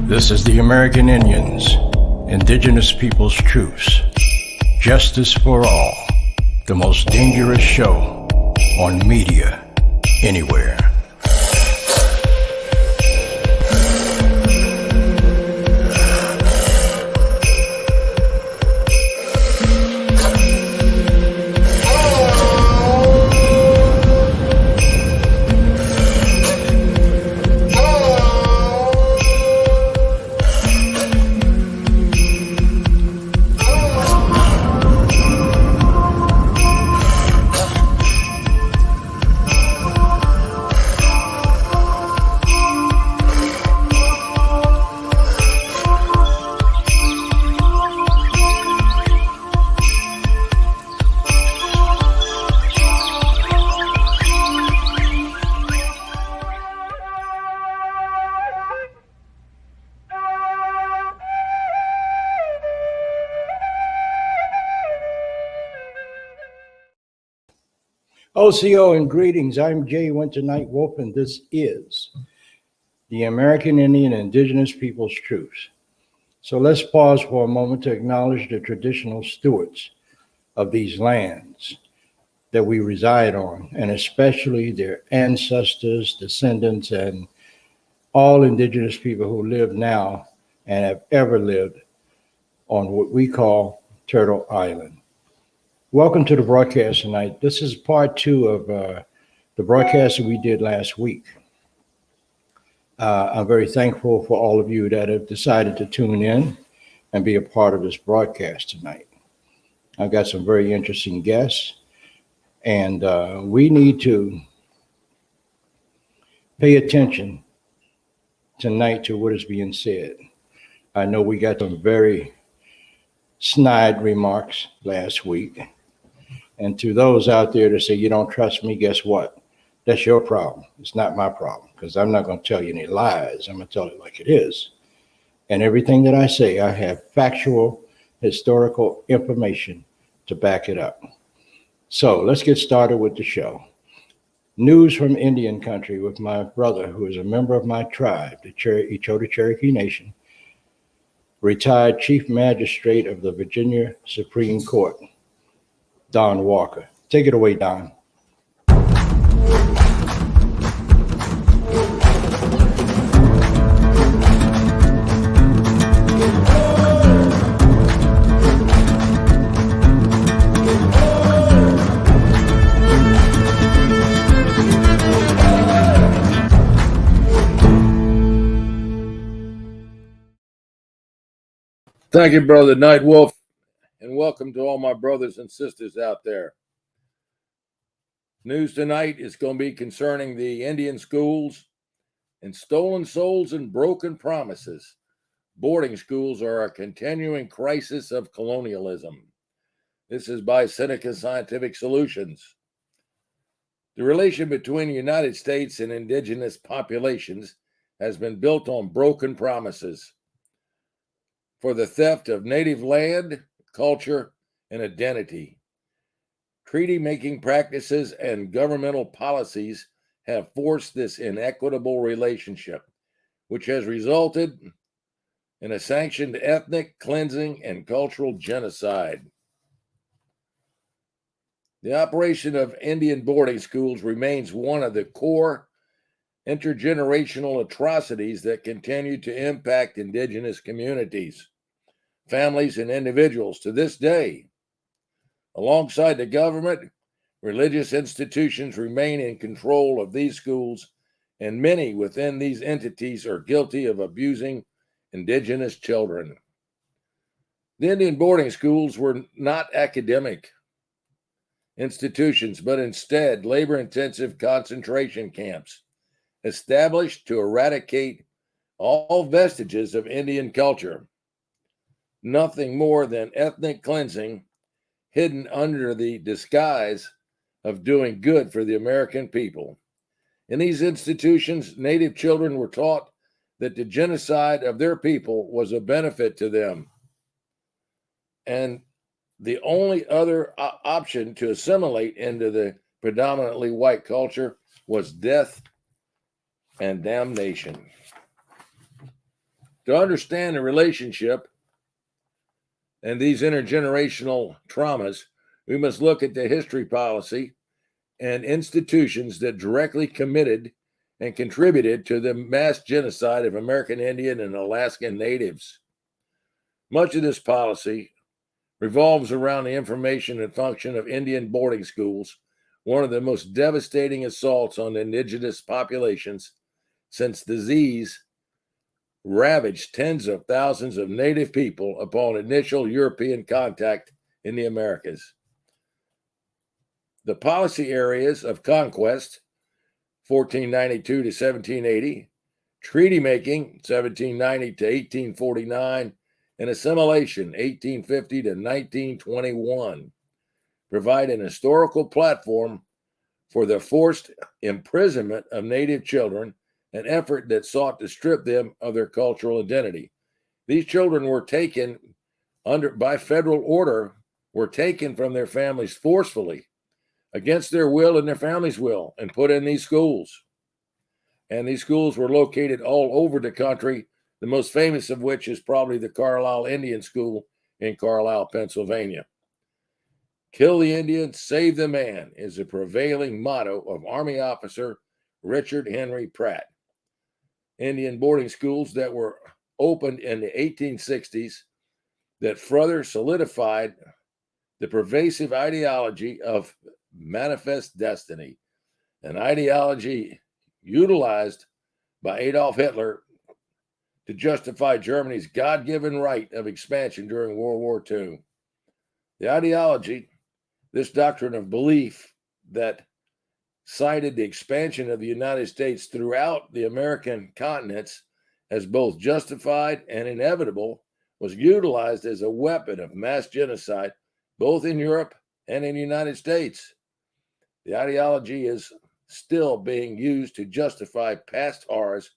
This is the American Indians, Indigenous Peoples' Truths. Justice for all, the most dangerous show on media anywhere. OCO and greetings. I'm Jay Winter Nightwolf, and this is the American Indian Indigenous Peoples' Truths. So let's pause for a moment to acknowledge the traditional stewards of these lands that we reside on, and especially their ancestors, descendants, and all indigenous people who live now and have ever lived on what we call Turtle Island. Welcome to the broadcast tonight. This is part two of the broadcast that we did last week. I'm very thankful for all of you that have decided to tune in and be a part of this broadcast tonight. I've got some very interesting guests, and we need to pay attention tonight to what is being said. I know we got some very snide remarks last week. And to those out there that say, you don't trust me, guess what? That's your problem. It's not my problem, because I'm not going to tell you any lies. I'm going to tell it like it is. And everything that I say, I have factual, historical information to back it up. So let's get started with the show. News from Indian country with my brother, who is a member of my tribe, the Cherokee Nation, retired Chief Magistrate of the Virginia Supreme Court, Don Walker. Take it away, Don. Thank you, Brother Nightwolf, and welcome to all my brothers and sisters out there. News tonight is going to be concerning the Indian schools and stolen souls and broken promises. Boarding schools are a continuing crisis of colonialism. This is by Seneca Scientific Solutions. The relation between the United States and indigenous populations has been built on broken promises for the theft of native land, culture, and identity. Treaty-making practices and governmental policies have forced this inequitable relationship, which has resulted in a sanctioned ethnic cleansing and cultural genocide. The operation of Indian boarding schools remains one of the core intergenerational atrocities that continue to impact indigenous communities, families, and individuals to this day. Alongside the government, religious institutions remain in control of these schools, and many within these entities are guilty of abusing indigenous children. The Indian boarding schools were not academic institutions, but instead labor-intensive concentration camps established to eradicate all vestiges of Indian culture. Nothing more than ethnic cleansing hidden under the disguise of doing good for the American people. In these institutions, Native children were taught that the genocide of their people was a benefit to them, and the only other option to assimilate into the predominantly white culture was death and damnation. To understand the relationship and these intergenerational traumas, we must look at the history, policy, and institutions that directly committed and contributed to the mass genocide of American Indian and Alaskan natives. Much of this policy revolves around the information and function of Indian boarding schools, one of the most devastating assaults on indigenous populations since disease ravaged tens of thousands of native people upon initial European contact in the Americas. The policy areas of conquest, 1492 to 1780, treaty making, 1790 to 1849, and assimilation, 1850 to 1921, provide an historical platform for the forced imprisonment of Native children, an effort that sought to strip them of their cultural identity. These children were taken by federal order, were taken from their families forcefully, against their will and their family's will, and put in these schools. And these schools were located all over the country, the most famous of which is probably the Carlisle Indian School in Carlisle, Pennsylvania. Kill the Indian, save the man is the prevailing motto of Army officer Richard Henry Pratt. Indian boarding schools that were opened in the 1860s that further solidified the pervasive ideology of manifest destiny, an ideology utilized by Adolf Hitler to justify Germany's God-given right of expansion during World War II. The ideology, this doctrine of belief that cited the expansion of the United States throughout the American continents as both justified and inevitable, was utilized as a weapon of mass genocide, both in Europe and in the United States. The ideology is still being used to justify past horrors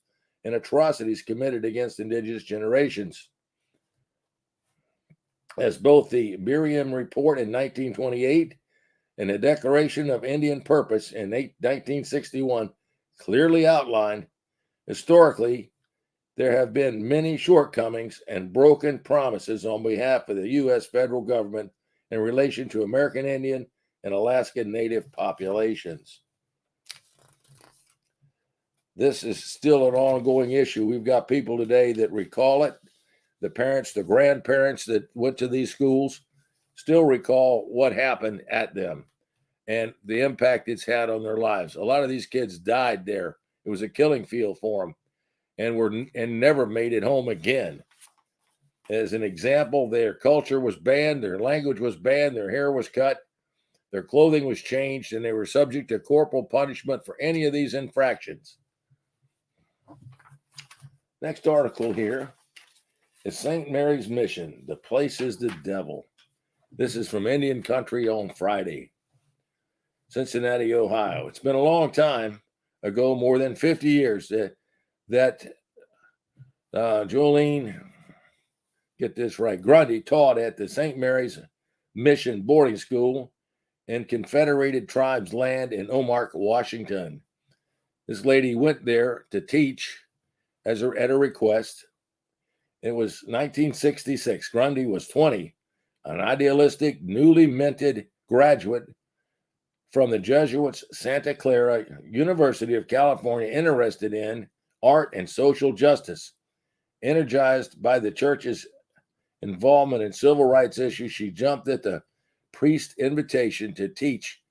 and atrocities committed against indigenous generations. As both the Buriam Report in 1928 and the Declaration of Indian Purpose in 1961 clearly outlined, historically, there have been many shortcomings and broken promises on behalf of the U.S. federal government in relation to American Indian and Alaskan Native populations. This is still an ongoing issue. We've got people today that recall it. The parents, the grandparents that went to these schools still recall what happened at them and the impact it's had on their lives. A lot of these kids died there. It was a killing field for them and never made it home again. As an example, their culture was banned, their language was banned, their hair was cut, their clothing was changed, and they were subject to corporal punishment for any of these infractions. Next article here is St. Mary's Mission, The Place is the Devil. This is from Indian Country on Friday, Cincinnati, Ohio. It's been a long time ago, more than 50 years, that Jolene, get this right, Grundy taught at the St. Mary's Mission boarding school in Confederated Tribes land in Omark, Washington. This lady went there to teach at a request. It was 1966. Grundy was 20, an idealistic, newly minted graduate from the Jesuits' Santa Clara University of California, interested in art and social justice. Energized by the church's involvement in civil rights issues, she jumped at the priest's invitation to teach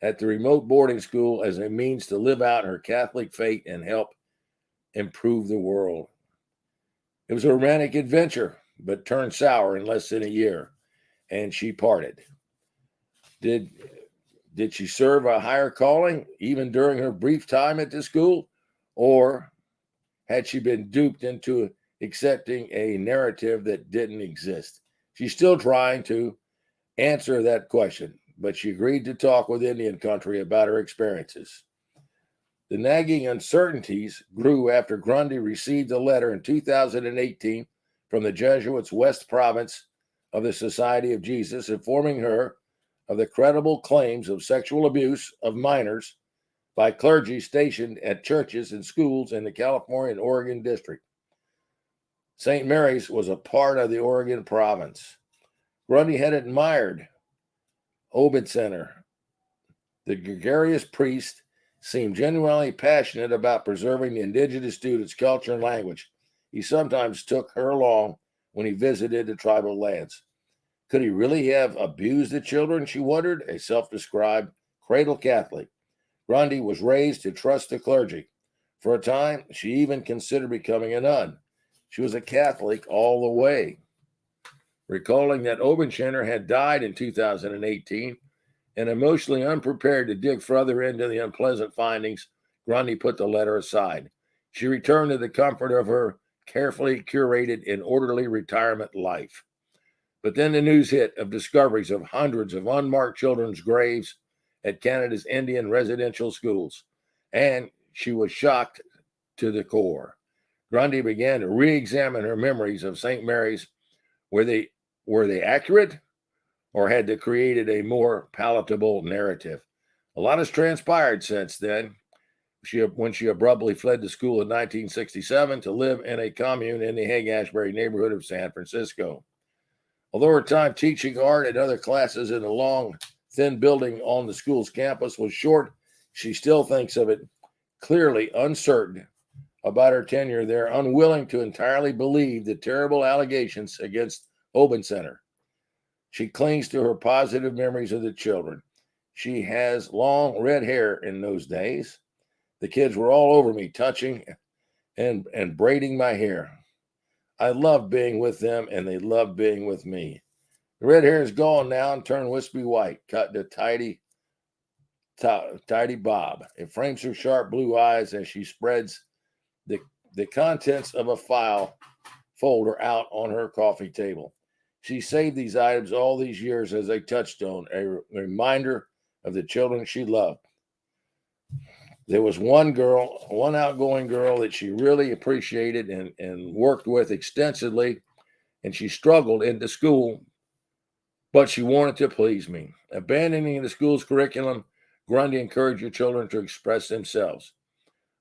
at the remote boarding school as a means to live out her Catholic faith and help improve the world. It was a romantic adventure, but turned sour in less than a year, and she parted. Did she serve a higher calling even during her brief time at the school, or had she been duped into accepting a narrative that didn't exist? She's still trying to answer that question, but she agreed to talk with Indian Country about her experiences. The nagging uncertainties grew after Grundy received a letter in 2018 from the Jesuits' West Province of the Society of Jesus, informing her of the credible claims of sexual abuse of minors by clergy stationed at churches and schools in the California and Oregon district. St. Mary's was a part of the Oregon province. Grundy had admired Obed Center. The gregarious priest seemed genuinely passionate about preserving the indigenous students' culture and language. He sometimes took her along when he visited the tribal lands. Could he really have abused the children, she wondered, a self-described cradle Catholic. Grundy was raised to trust the clergy. For a time, she even considered becoming a nun. She was a Catholic all the way. Recalling that Obenschenner had died in 2018 and emotionally unprepared to dig further into the unpleasant findings, Grundy put the letter aside. She returned to the comfort of her carefully curated and orderly retirement life. But then the news hit of discoveries of hundreds of unmarked children's graves at Canada's Indian residential schools, and she was shocked to the core. Grundy began to re-examine her memories of St. Mary's. Were they accurate, or had they created a more palatable narrative? A lot has transpired since then. When she abruptly fled the school in 1967 to live in a commune in the Haight-Ashbury neighborhood of San Francisco. Although her time teaching art and other classes in the long, thin building on the school's campus was short, she still thinks of it clearly uncertain about her tenure there, unwilling to entirely believe the terrible allegations against Oben Center. She clings to her positive memories of the children. She has long red hair in those days. The kids were all over me, touching and braiding my hair. I loved being with them, and they loved being with me. The red hair is gone now and turned wispy white, cut to tidy bob. It frames her sharp blue eyes as she spreads the contents of a file folder out on her coffee table. She saved these items all these years as a touchstone, a reminder of the children she loved. There was one outgoing girl that she really appreciated and worked with extensively, and she struggled into school, but she wanted to please me. Abandoning the school's curriculum, Grundy encouraged your children to express themselves.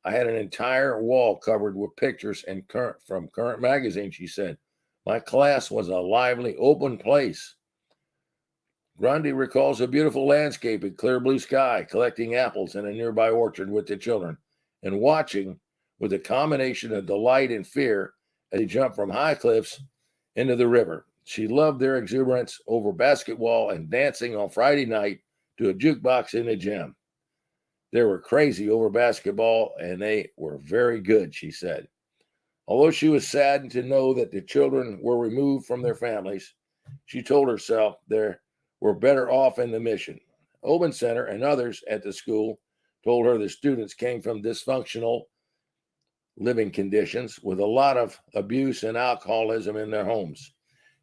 I had an entire wall covered with pictures from current magazines, she said. My class was a lively, open place. Grundy recalls a beautiful landscape and clear blue sky, collecting apples in a nearby orchard with the children, and watching with a combination of delight and fear as they jumped from high cliffs into the river. She loved their exuberance over basketball and dancing on Friday night to a jukebox in the gym. They were crazy over basketball, and they were very good, she said. Although she was saddened to know that the children were removed from their families, she told herself they were better off in the mission. Oben Center and others at the school told her the students came from dysfunctional living conditions with a lot of abuse and alcoholism in their homes.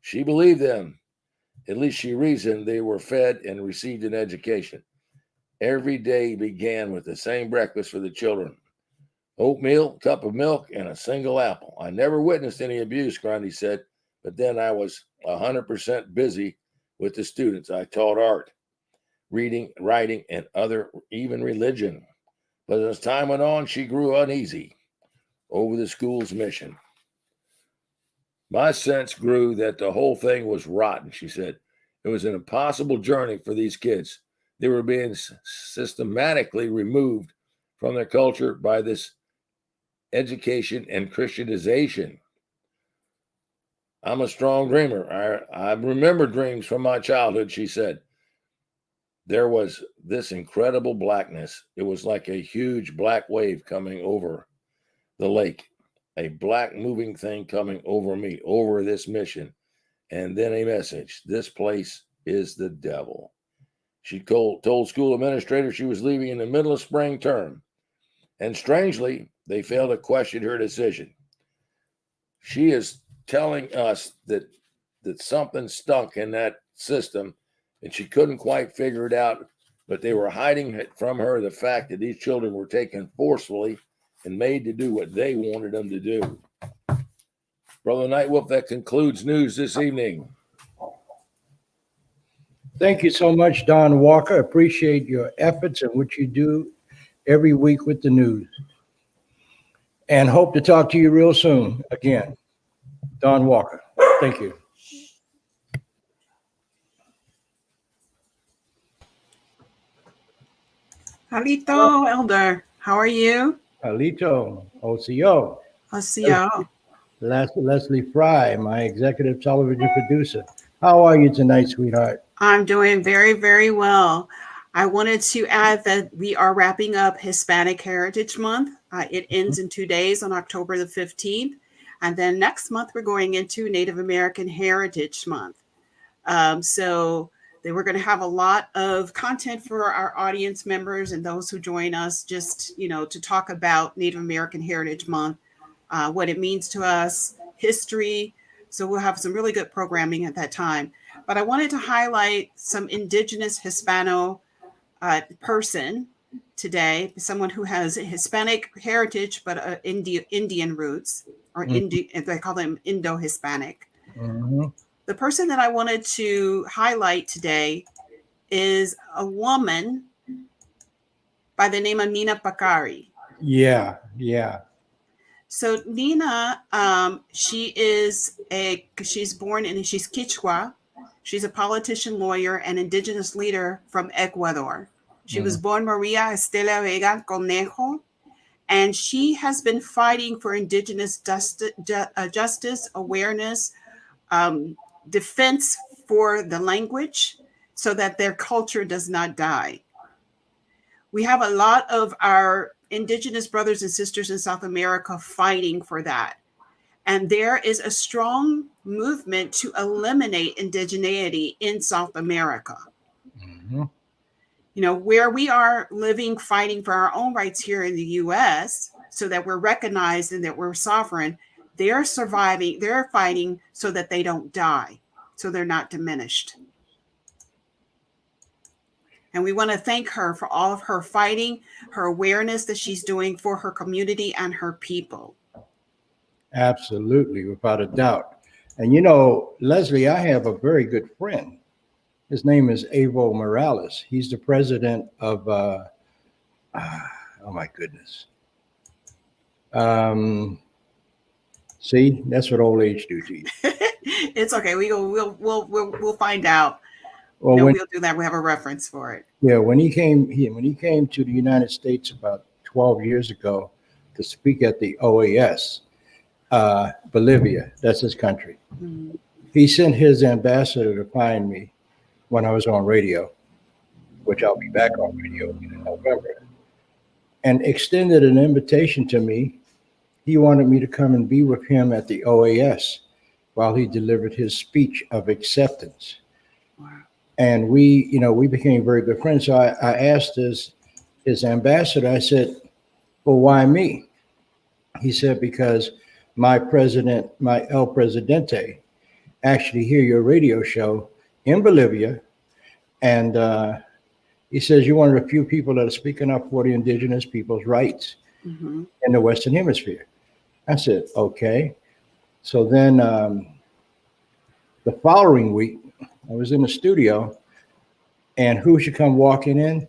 She believed them. At least she reasoned they were fed and received an education. Every day began with the same breakfast for the children. Oatmeal, cup of milk, and a single apple. I never witnessed any abuse, Grundy said, but then I was 100% busy with the students. I taught art, reading, writing, and even religion. But as time went on, she grew uneasy over the school's mission. My sense grew that the whole thing was rotten, she said. It was an impossible journey for these kids. They were being systematically removed from their culture by this education and Christianization. I'm a strong dreamer. I remember dreams from my childhood, she said. There was this incredible blackness. It was like a huge black wave coming over the lake, a black moving thing coming over me, over this mission, and then a message. This place is the devil. She told school administrators she was leaving in the middle of spring term, and strangely, they failed to question her decision. She is telling us that something stunk in that system, and she couldn't quite figure it out, but they were hiding from her the fact that these children were taken forcefully and made to do what they wanted them to do. Brother Nightwolf, that concludes news this evening. Thank you so much, Don Walker. Appreciate your efforts and what you do every week with the news. And hope to talk to you real soon again. Don Walker. Thank you. Halito, Elder. How are you? Alito, OCO. I'll see y'all. Leslie Fry, my executive television producer. How are you tonight, sweetheart? I'm doing very, very well. I wanted to add that we are wrapping up Hispanic Heritage Month. It ends in 2 days on October the 15th. And then next month, we're going into Native American Heritage Month. So we're going to have a lot of content for our audience members and those who join us just, to talk about Native American Heritage Month, what it means to us, history. So we'll have some really good programming at that time. But I wanted to highlight some indigenous Hispano person today, someone who has a Hispanic heritage, but Indian roots, or they call them Indo-Hispanic. Mm-hmm. The person that I wanted to highlight today is a woman by the name of Nina Bakari. Yeah. So Nina, she's born and she's Quechua. She's a politician, lawyer, and indigenous leader from Ecuador. She was born Maria Estela Vega Conejo, and she has been fighting for indigenous justice, awareness, defense for the language so that their culture does not die. We have a lot of our indigenous brothers and sisters in South America fighting for that. And there is a strong movement to eliminate indigeneity in South America. Mm-hmm. Where we are living, fighting for our own rights here in the US so that we're recognized and that we're sovereign, they're surviving, they're fighting so that they don't die, so they're not diminished. And we want to thank her for all of her fighting, her awareness that she's doing for her community and her people. Absolutely, without a doubt. And Leslie, I have a very good friend. His name is Evo Morales. He's the president of, oh my goodness. See, that's what old age do to you. It's okay. We'll find out. Well, we'll do that. We have a reference for it. Yeah, when he came to the United States about 12 years ago to speak at the OAS, Bolivia, that's his country. Mm-hmm. He sent his ambassador to find me when I was on radio, which I'll be back on radio in November, and extended an invitation to me. He wanted me to come and be with him at the OAS while he delivered his speech of acceptance. Wow. And we became very good friends. So I asked his ambassador, I said, well, why me? He said, because my president, my El Presidente, actually hear your radio show in Bolivia. And he says, you're one of the few people that are speaking up for the indigenous people's rights in the Western Hemisphere. I said, okay. So then the following week, I was in the studio, and who should come walking in?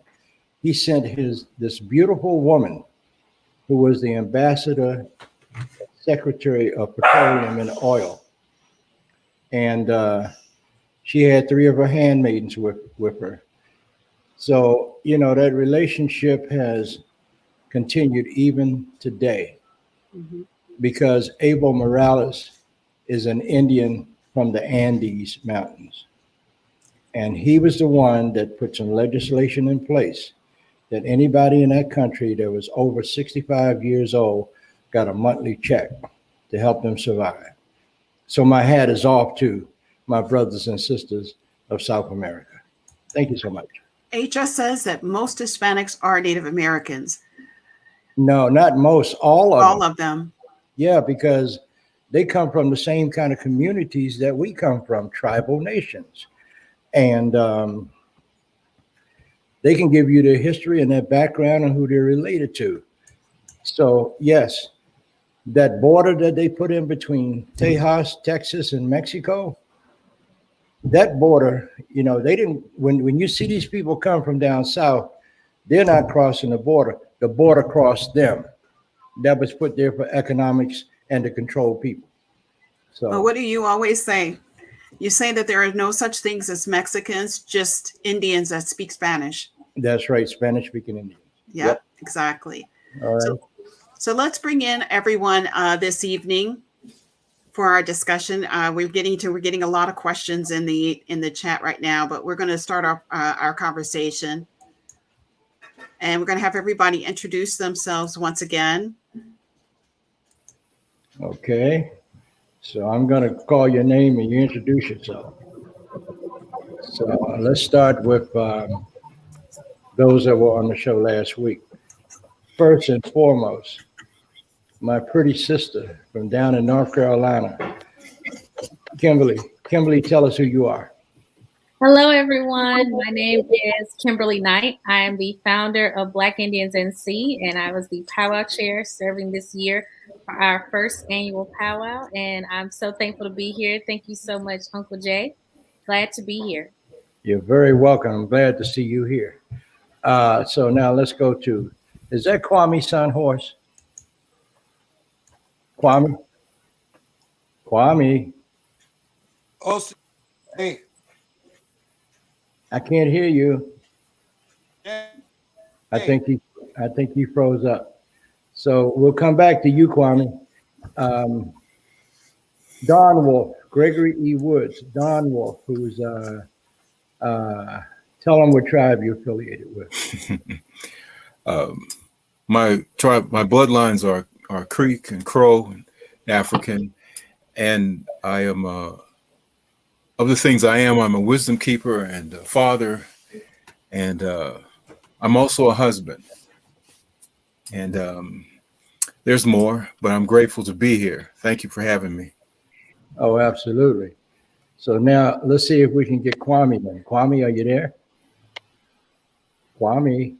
He sent this beautiful woman who was the ambassador, secretary of petroleum and oil. And she had 3 of her handmaidens with her. So, that relationship has continued even today because Evo Morales is an Indian from the Andes Mountains. And he was the one that put some legislation in place that anybody in that country that was over 65 years old got a monthly check to help them survive. So my hat is off to my brothers and sisters of South America. Thank you so much. HS says that most Hispanics are Native Americans. No, not most, all of them. All of them. Yeah, because they come from the same kind of communities that we come from, tribal nations. And they can give you their history and their background and who they're related to. So, yes, that border that they put in between Tejas, Texas, and Mexico, that border, they didn't, when you see these people come from down south, they're not crossing the border. The border crossed them. That was put there for economics and to control people. So Well, what do you always say? You say that there are no such things as Mexicans, just Indians that speak Spanish. that's right, Spanish speaking Indians. Yep, exactly. All right. So let's bring in everyone this evening for our discussion. We're getting a lot of questions in the chat right now, but we're going to start our conversation, and we're going to have everybody introduce themselves once again. Okay. So I'm going to call your name and you introduce yourself. So let's start with those that were on the show last week. First and foremost, my pretty sister from down in North Carolina, Kimberly. Kimberly, tell us who you are. Hello, everyone. My name is Kimberly Knight. I am the founder of Black Indians NC, and I was the powwow chair serving this year for our first annual powwow. And I'm so thankful to be here. Thank you so much, Uncle Jay. Glad to be here. You're very welcome. I'm glad to see you here. So now let's go to, is that Kwame Sunhorse? Kwame? Kwame? Oh, hey. I can't hear you. Yeah. I think he froze up. So we'll come back to you, Kwame. Don Wolf, Gregory E. Woods, Don Wolf, who's tell them what tribe you're affiliated with. My tribe, my bloodlines are Creek and Crow and African, and I am of the things I am. I'm a wisdom keeper and a father, and I'm also a husband. And there's more, but I'm grateful to be here. Thank you for having me. Oh, absolutely. So now let's see if we can get Kwame then. Kwame, are you there? Kwame.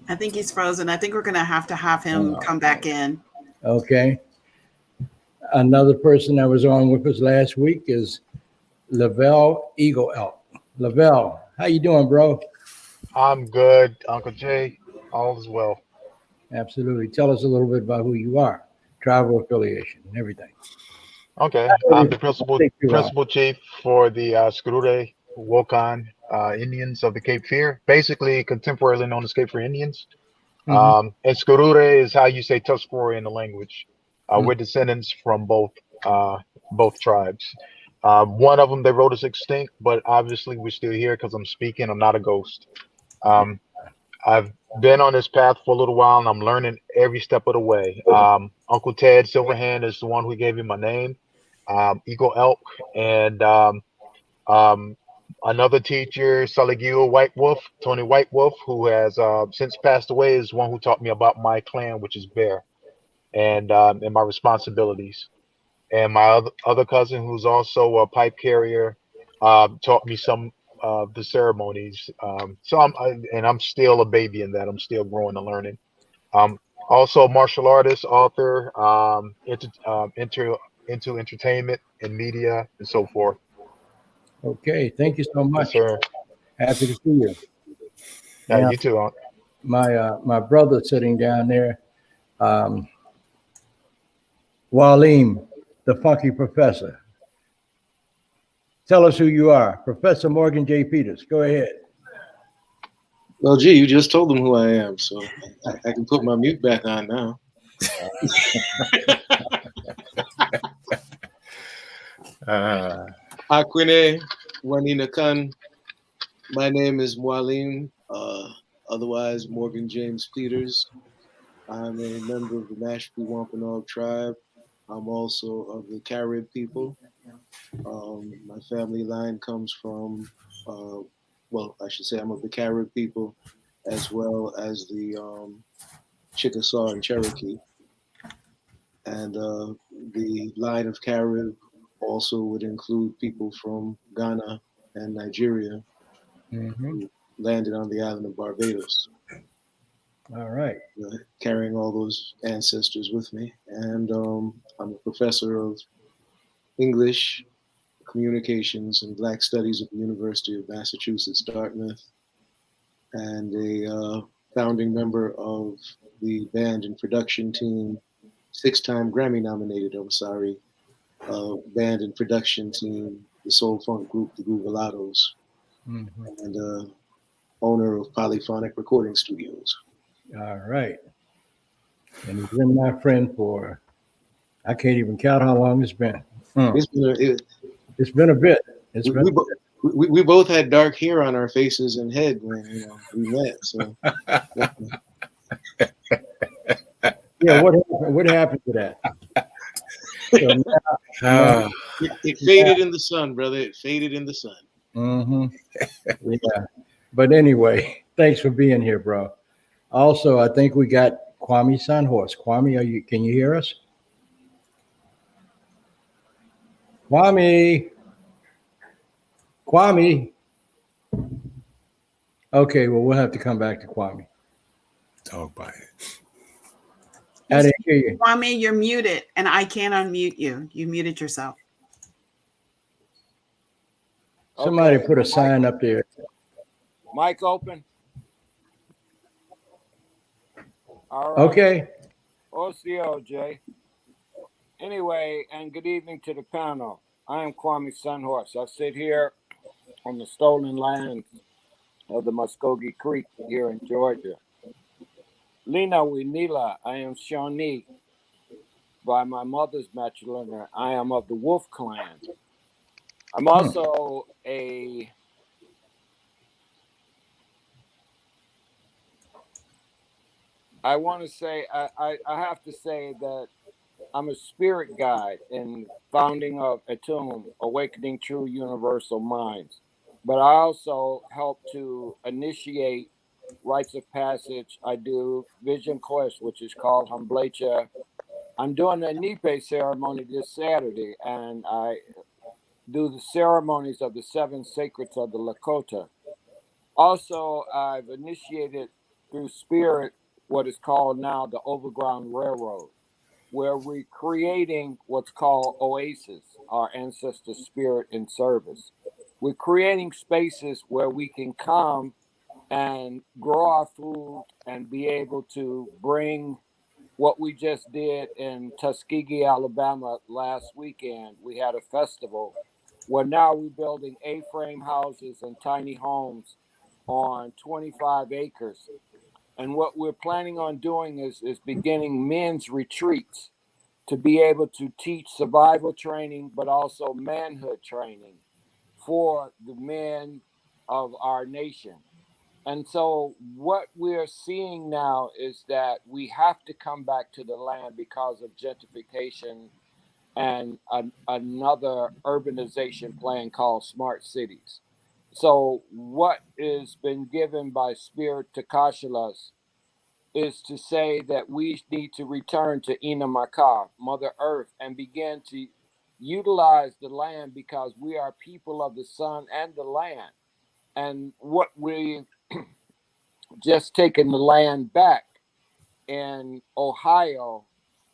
I think he's frozen. I think we're going to have him come back in. Okay. Another person that was on with us last week is Lovell Eagle Elk. Lovell, how you doing, bro? I'm good, Uncle Jay. All is well. Absolutely. Tell us a little bit about who you are, tribal affiliation, and everything. Okay, I'm the principal chief for the Scrure Wokan Indians of the Cape Fear, basically contemporarily known as Cape Fear Indians. And Scrure is how you say Tuscarora in the language. We're descendants from both tribes. One of them, they wrote us extinct, but obviously we're still here because I'm speaking. I'm not a ghost. I've been on this path for a little while, and I'm learning every step of the way. Uncle Ted Silverhand is the one who gave me my name, Eagle Elk, and another teacher, Saligio White Wolf, Tony White Wolf, who has since passed away, is one who taught me about my clan, which is Bear, and my responsibilities. And my other cousin, who's also a pipe carrier, taught me some of the ceremonies. So I'm still a baby in that. I'm still growing and learning. Also martial artist, author, into entertainment and media and so forth. Okay, thank you so much. Yes, sir. Happy to see you. Yeah, Now, you too, Unc. my brother sitting down there, Mwalim, the funky professor. Tell us who you are. Professor Morgan J. Peters. Go ahead. Well, gee, you just told them who I am, so I can put my mute back on now. Akwine Wanina Khan. My name is Mwalim, otherwise Morgan James Peters. I'm a member of the Mashpee Wampanoag tribe. I'm also of the Carib people. My family line comes from, well, I should say I'm of the Carib people, as well as the Chickasaw and Cherokee. And the line of Carib also would include people from Ghana and Nigeria who landed on the island of Barbados. All right. Carrying all those ancestors with me. And I'm a professor of English, Communications, and Black Studies at the University of Massachusetts, Dartmouth, and a founding member of the band and production team, 6-time Grammy nominated, band and production team, the soul funk group, the Groovalados, and owner of Polyphonic Recording Studios. All right. And he's been my friend for, I can't even count how long it's been. It's been a bit. We both had dark hair on our faces and head when we met. So yeah, what happened to that? So now, it faded in the sun, brother. It faded in the sun. Yeah. But anyway, thanks for being here, bro. Also, I think we got Kwame Sunhorse. Kwame, can you hear us? Kwame. Okay, well, we'll have to come back to Kwame. Talk about it. I didn't hear you. Kwame, you're muted, and I can't unmute you. You muted yourself. Somebody put a sign up there. Mic open. All right. Okay. OCO, Jay. Anyway, and good evening to the panel. I am Kwame Sunhorse. I sit here on the stolen lands of the Muskogee Creek here in Georgia. Lina Winila, I am Shawnee. By my mother's matrilineal, I am of the Wolf Clan. I'm also I want to say, I have to say that I'm a spirit guide in founding of Atum, Awakening True Universal Minds. But I also help to initiate rites of passage. I do Vision Quest, which is called Hamblecha. I'm doing a Nipe ceremony this Saturday, and I do the ceremonies of the 7 sacreds of the Lakota. Also, I've initiated through spirit what is called now the Overground Railroad, where we're creating what's called oasis, our ancestor spirit in service. We're creating spaces where we can come and grow our food and be able to bring what we just did in Tuskegee, Alabama last weekend. We had a festival where now we're building A-frame houses and tiny homes on 25 acres. And what we're planning on doing is beginning men's retreats to be able to teach survival training, but also manhood training for the men of our nation. And so what we're seeing now is that we have to come back to the land because of gentrification and another urbanization plan called smart cities. So what is been given by Spirit to Kashalas is to say that we need to return to Ina Maka, Mother Earth, and begin to utilize the land because we are people of the sun and the land. And what we just taken the land back in Ohio,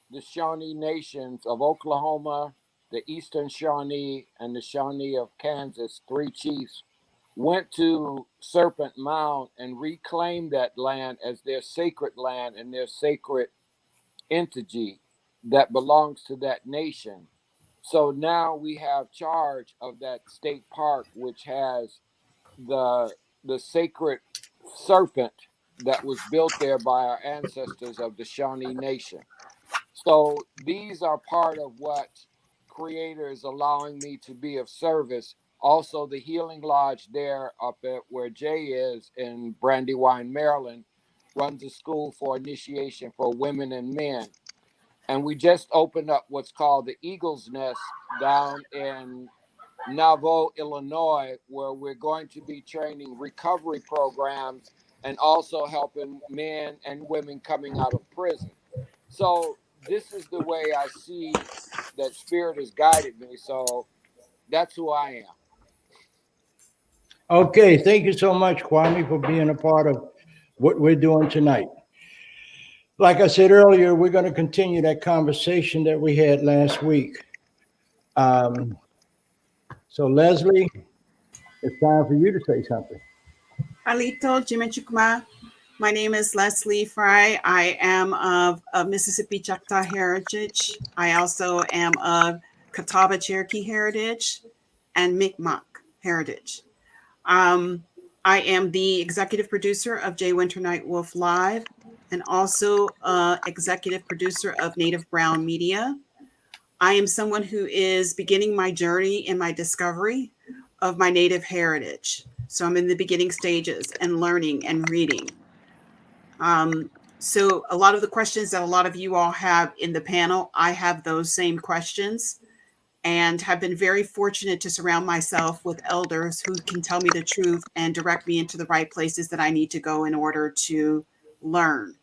the Shawnee nations of Oklahoma, the Eastern Shawnee, and the Shawnee of Kansas, 3 chiefs, went to Serpent Mound and reclaimed that land as their sacred land and their sacred entity that belongs to that nation. So now we have charge of that state park, which has the sacred serpent that was built there by our ancestors of the Shawnee Nation. So these are part of what Creator is allowing me to be of service. Also, the Healing Lodge there up at where Jay is in Brandywine, Maryland, runs a school for initiation for women and men. And we just opened up what's called the Eagle's Nest down in Nauvoo, Illinois, where we're going to be training recovery programs and also helping men and women coming out of prison. So this is the way I see that Spirit has guided me. So that's who I am. Okay, thank you so much, Kwame, for being a part of what we're doing tonight. Like I said earlier, we're going to continue that conversation that we had last week. So Leslie, it's time for you to say something. Alito Jimechukma. My name is Leslie Fry. I am of Mississippi Choctaw heritage. I also am of Catawba Cherokee heritage and Mi'kmaq heritage. I am the executive producer of Jay Winter Nightwolf Live and also executive producer of Native Brown Media. I am someone who is beginning my journey in my discovery of my Native heritage. So I'm in the beginning stages and learning and reading. So a lot of the questions that a lot of you all have in the panel, I have those same questions and have been very fortunate to surround myself with elders who can tell me the truth and direct me into the right places that I need to go in order to learn.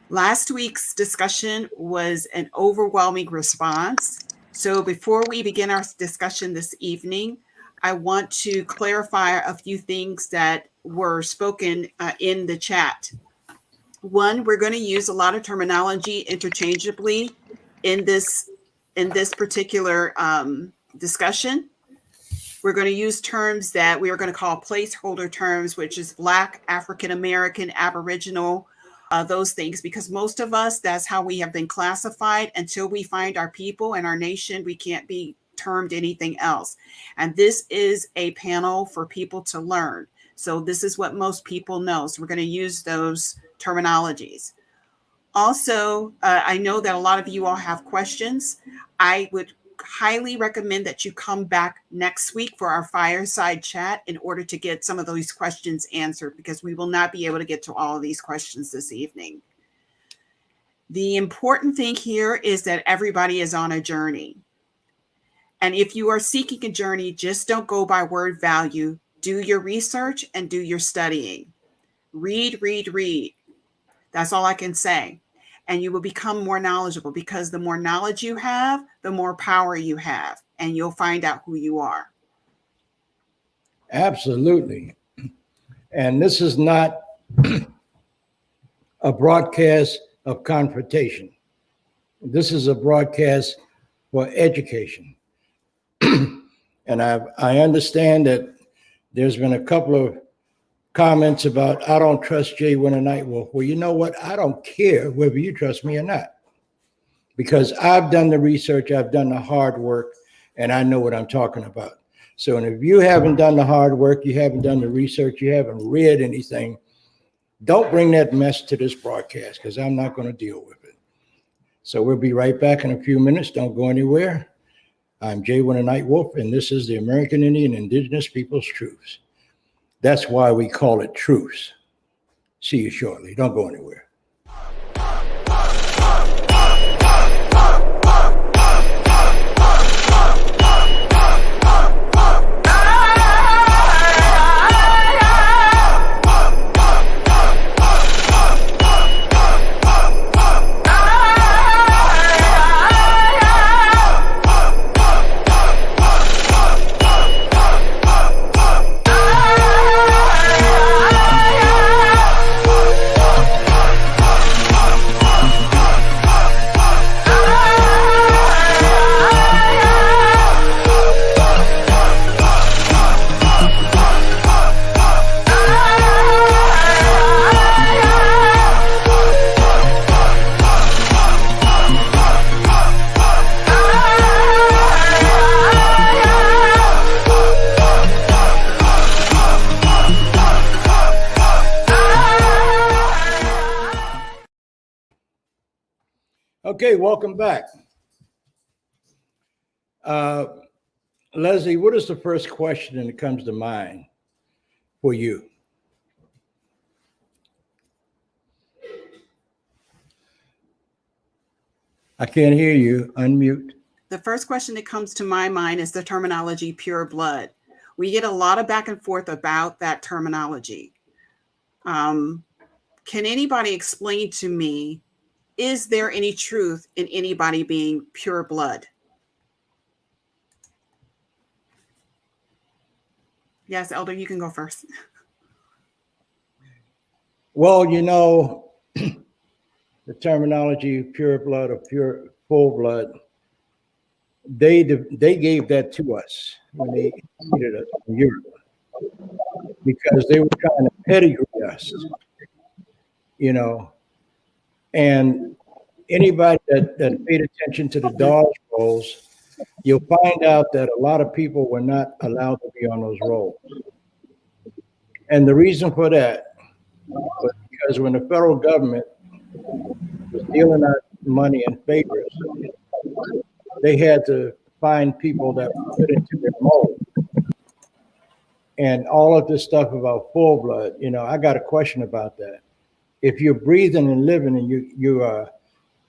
Last week's discussion was an overwhelming response. So before we begin our discussion this evening, I want to clarify a few things that were spoken in the chat. One, we're going to use a lot of terminology interchangeably in this particular discussion. We're going to use terms that we are going to call placeholder terms, which is Black, African American, Aboriginal, those things, because most of us, that's how we have been classified. Until we find our people and our nation, we can't be termed anything else. And this is a panel for people to learn. So this is what most people know. So we're going to use those terminologies. Also, I know that a lot of you all have questions. I would highly recommend that you come back next week for our fireside chat in order to get some of those questions answered, because we will not be able to get to all of these questions this evening. The important thing here is that everybody is on a journey. And if you are seeking a journey, just don't go by word value. Do your research and do your studying. Read, read, read. That's all I can say. And you will become more knowledgeable, because the more knowledge you have, the more power you have, and you'll find out who you are. Absolutely. And this is not a broadcast of confrontation. This is a broadcast for education. And I understand that there's been a couple of comments about, I don't trust Jay Winter Nightwolf. Well, you know what? I don't care whether you trust me or not, because I've done the research, I've done the hard work, and I know what I'm talking about. So, and if you haven't done the hard work, you haven't done the research, you haven't read anything, don't bring that mess to this broadcast, because I'm not going to deal with it. So we'll be right back in a few minutes. Don't go anywhere. I'm Jay Winter Nightwolf, and this is the American Indian Indigenous Peoples Truths. That's why we call it Truths. See you shortly. Don't go anywhere. Okay, welcome back. Leslie, what is the first question that comes to mind for you? I can't hear you. Unmute. The first question that comes to my mind is the terminology pure blood. We get a lot of back and forth about that terminology. Can anybody explain to me, is there any truth in anybody being pure blood? Yes, Elder, you can go first. Well, you know, the terminology pure blood or pure full blood they gave that to us when they needed us from Europe because they were trying to pedigree us, you know. And anybody that paid attention to the Dawes rolls, you'll find out that a lot of people were not allowed to be on those rolls. And the reason for that was because when the federal government was dealing out money in favors, they had to find people that would fit into their mold. And all of this stuff about full blood, you know, I got a question about that. If you're breathing and living and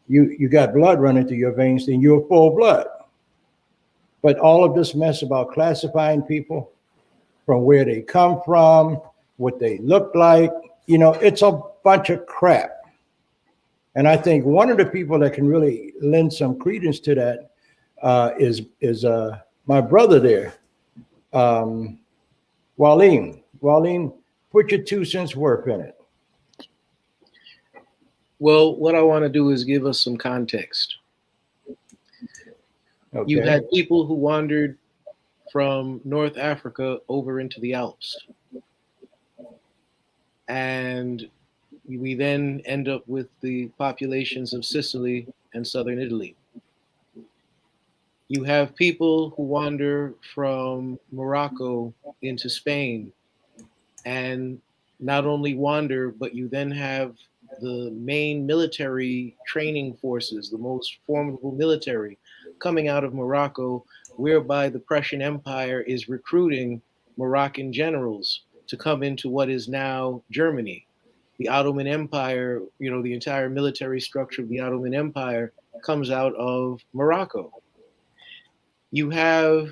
you got blood running through your veins, then you're full blood. But all of this mess about classifying people from where they come from, what they look like, you know, it's a bunch of crap. And I think one of the people that can really lend some credence to that is my brother there, Mwalim. Mwalim, put your 2 cents worth in it. Well, what I want to do is give us some context. Okay. You had people who wandered from North Africa over into the Alps. And we then end up with the populations of Sicily and southern Italy. You have people who wander from Morocco into Spain, and not only wander, but you then have the main military training forces, the most formidable military coming out of Morocco, whereby the Prussian Empire is recruiting Moroccan generals to come into what is now Germany. The Ottoman Empire, you know, the entire military structure of the Ottoman Empire comes out of Morocco. You have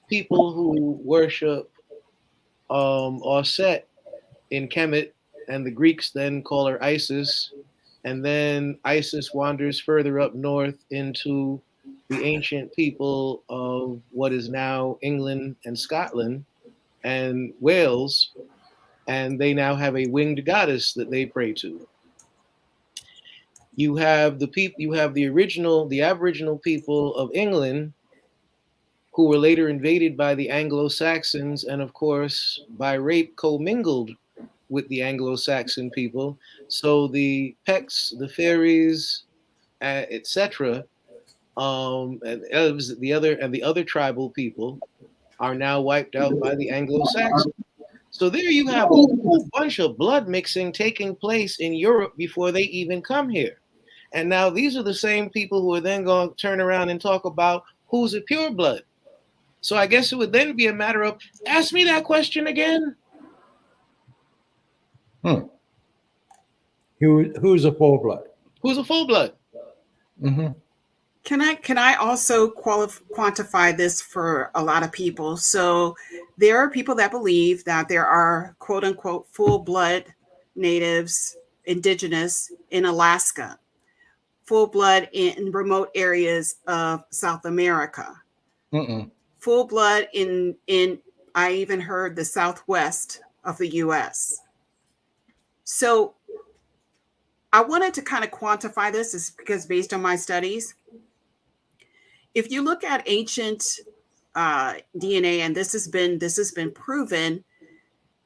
people who worship Osset in Kemet, and the Greeks then call her Isis. And then Isis wanders further up north into the ancient people of what is now England and Scotland and Wales. And they now have a winged goddess that they pray to. You have the people, you have the Aboriginal people of England, who were later invaded by the Anglo-Saxons, and of course, by rape commingled with the Anglo-Saxon people. So the Pecks, the Fairies, etc., and the other tribal people are now wiped out by the Anglo-Saxons. So there you have a whole bunch of blood mixing taking place in Europe before they even come here. And now these are the same people who are then going to turn around and talk about who's a pure blood. So I guess it would then be a matter of, ask me that question again. Who's a full blood? Who's a full blood? Mm-hmm. Can I also quantify this for a lot of people? So there are people that believe that there are quote unquote full blood natives, indigenous in Alaska, full blood in remote areas of South America, full blood in I even heard the Southwest of the US. So I wanted to kind of quantify this is because based on my studies, if you look at ancient DNA, and this has been proven,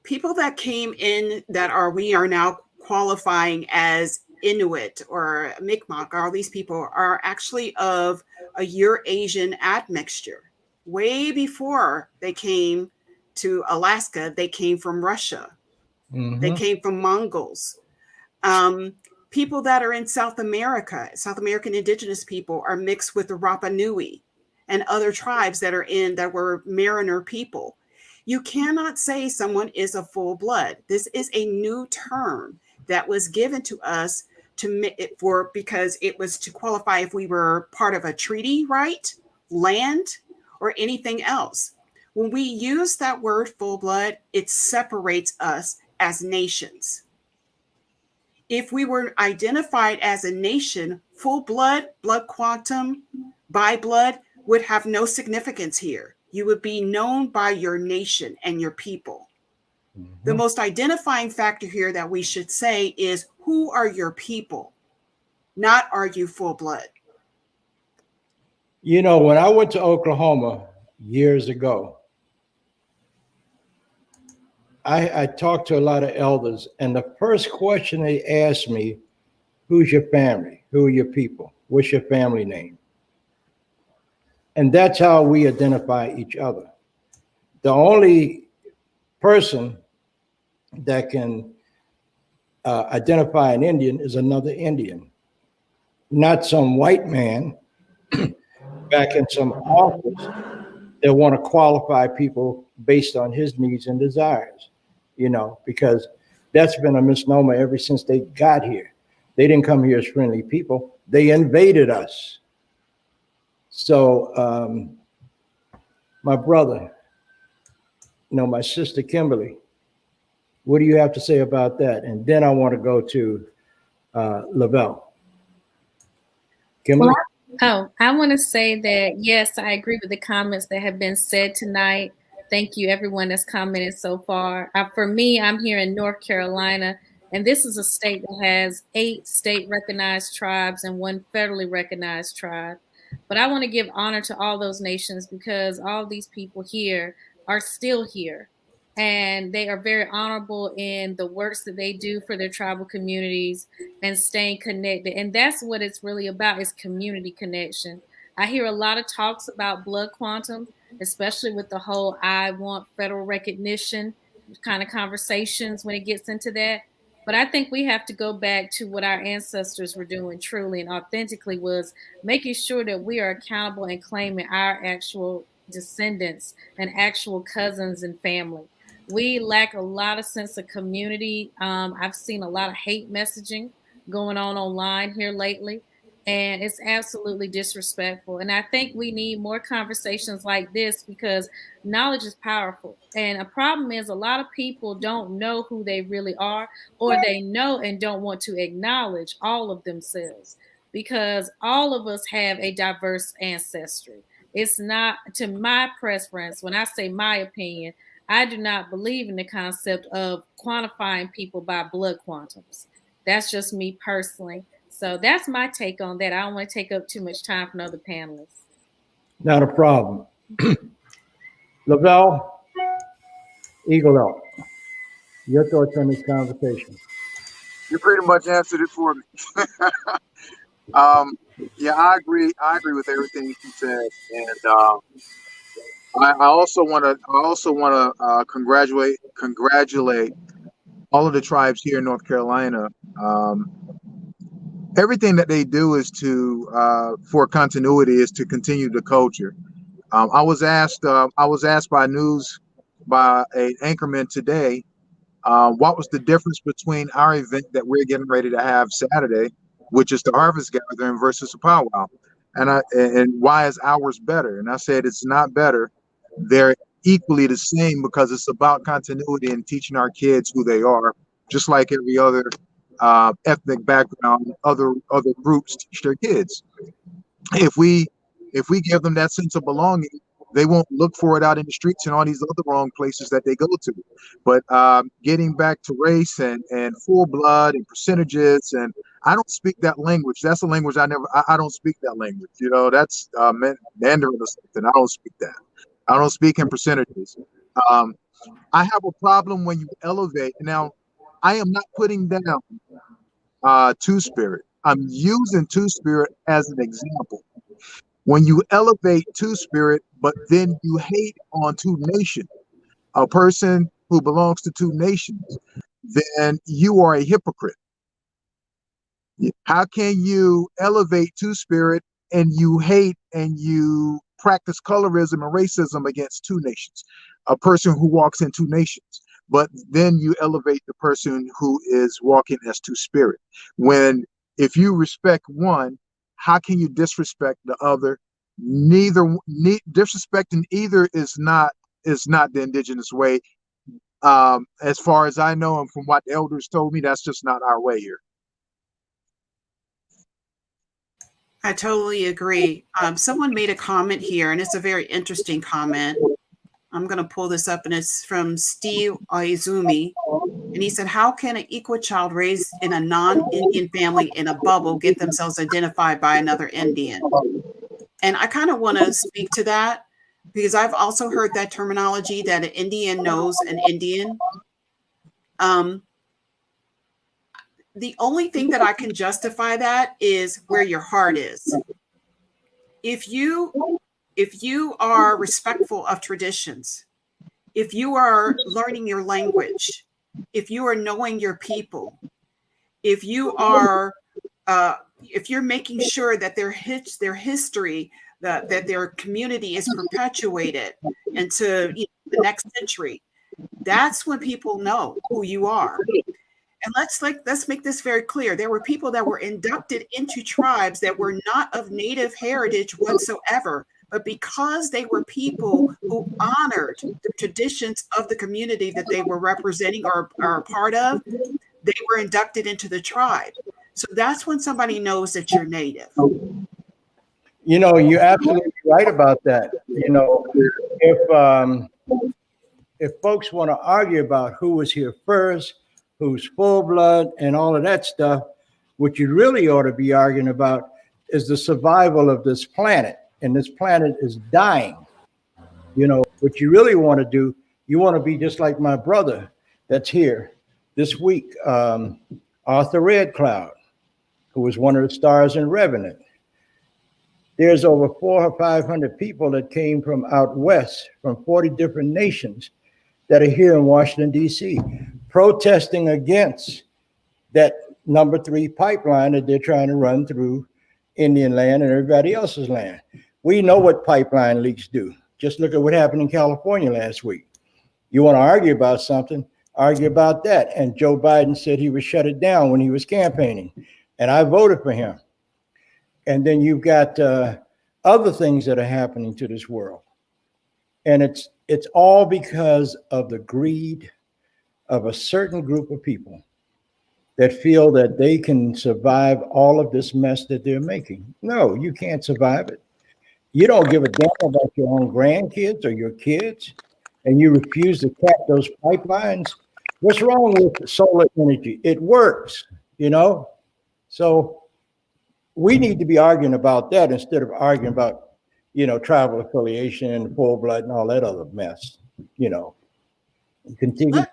people that came in that we are now qualifying as Inuit or Mi'kmaq, all these people are actually of a Eurasian admixture. Way before they came to Alaska, they came from Russia. They came from Mongols. People that are in South America, South American indigenous people, are mixed with the Rapa Nui and other tribes that were mariner people. You cannot say someone is a full blood. This is a new term that was given to us because it was to qualify if we were part of a treaty, right? Land or anything else. When we use that word full blood, it separates us as nations. If we were identified as a nation, full blood, blood quantum, by blood would have no significance here. You would be known by your nation and your people. The most identifying factor here that we should say is, who are your people? Not are you full blood? You know, when I went to Oklahoma years ago, I talked to a lot of elders, and the first question they asked me, who's your family? Who are your people? What's your family name? And that's how we identify each other. The only person that can identify an Indian is another Indian, not some white man back in some office that want to qualify people based on his needs and desires, you know, because that's been a misnomer ever since they got here. They didn't come here as friendly people. They invaded us. So my brother, you know, my sister Kimberly, what do you have to say about that? And then I want to go to Lovell. Kimberly? Well, I want to say that, yes, I agree with the comments that have been said tonight. Thank you, everyone that's commented so far. For me, I'm here in North Carolina, and this is a state that has 8 state-recognized tribes and 1 federally recognized tribe. But I want to give honor to all those nations because all these people here are still here. And they are very honorable in the works that they do for their tribal communities and staying connected. And that's what it's really about, is community connection. I hear a lot of talks about blood quantum, especially with the whole I want federal recognition kind of conversations when it gets into that. But I think we have to go back to what our ancestors were doing truly and authentically, was making sure that we are accountable and claiming our actual descendants and actual cousins and family. We lack a lot of sense of community. I've seen a lot of hate messaging going on online here lately, and it's absolutely disrespectful. And I think we need more conversations like this because knowledge is powerful. And a problem is a lot of people don't know who they really are, or they know and don't want to acknowledge all of themselves, because all of us have a diverse ancestry. It's not, to my preference, when I say my opinion, I do not believe in the concept of quantifying people by blood quantums. That's just me personally. So that's my take on that. I don't want to take up too much time from other panelists. Not a problem. Lovell, Eagle Out, your thoughts on this conversation? You pretty much answered it for me. Yeah, I agree. I agree with everything you said, and I also want to congratulate all of the tribes here in North Carolina. Everything that they do is for continuity, is to continue the culture. I was asked by an anchorman today, what was the difference between our event that we're getting ready to have Saturday, which is the harvest gathering, versus a powwow, and why is ours better? And I said it's not better. They're equally the same because it's about continuity and teaching our kids who they are, just like every other ethnic background, other groups teach their kids. If we give them that sense of belonging, they won't look for it out in the streets and all these other wrong places that they go to. But getting back to race and full blood and percentages, and I don't speak that language. That's a language I don't speak that language. You know, that's Mandarin or something. I don't speak that. I don't speak in percentages. I have a problem when you elevate. Now, I am not putting down Two-Spirit. I'm using Two-Spirit as an example. When you elevate Two-Spirit, but then you hate on Two Nation, a person who belongs to Two Nations, then you are a hypocrite. How can you elevate Two-Spirit and you hate and you practice colorism and racism against Two Nations, a person who walks in Two Nations, but then you elevate the person who is walking as Two-Spirit? If you respect one, how can you disrespect the other? Disrespecting either is not the indigenous way. As far as I know, and from what the elders told me, that's just not our way here. I totally agree. Someone made a comment here, and it's a very interesting comment. I'm going to pull this up, and it's from Steve Oizumi. And he said, how can an equal child raised in a non-Indian family in a bubble get themselves identified by another Indian? And I kind of want to speak to that because I've also heard that terminology that an Indian knows an Indian. The only thing that I can justify that is where your heart is. If you are respectful of traditions, if you are learning your language, if you are knowing your people, if you are if you're making sure that their history, that their community is perpetuated into the next century, that's when people know who you are. And let's make this very clear. There were people that were inducted into tribes that were not of native heritage whatsoever, but because they were people who honored the traditions of the community that they were representing or are a part of, they were inducted into the tribe. So that's when somebody knows that you're native. You know, you're absolutely right about that. You know, if folks want to argue about who was here first, who's full blood and all of that stuff, what you really ought to be arguing about is the survival of this planet. And this planet is dying. You know, what you really want to do, you want to be just like my brother that's here this week, Arthur Red Cloud, who was one of the stars in Revenant. There's over 400 or 500 people that came from out west, from 40 different nations that are here in Washington, D.C., protesting against that number 3 pipeline that they're trying to run through Indian land and everybody else's land. We know what pipeline leaks do. Just look at what happened in California last week. You want to argue about something, argue about that. And Joe Biden said he would shut it down when he was campaigning. And I voted for him. And then you've got other things that are happening to this world. And it's all because of the greed of a certain group of people that feel that they can survive all of this mess that they're making. No, you can't survive it. You don't give a damn about your own grandkids or your kids, and you refuse to cap those pipelines. What's wrong with solar energy? It works, you know? So we need to be arguing about that instead of arguing about, you know, tribal affiliation and full blood and all that other mess, you know. Continue.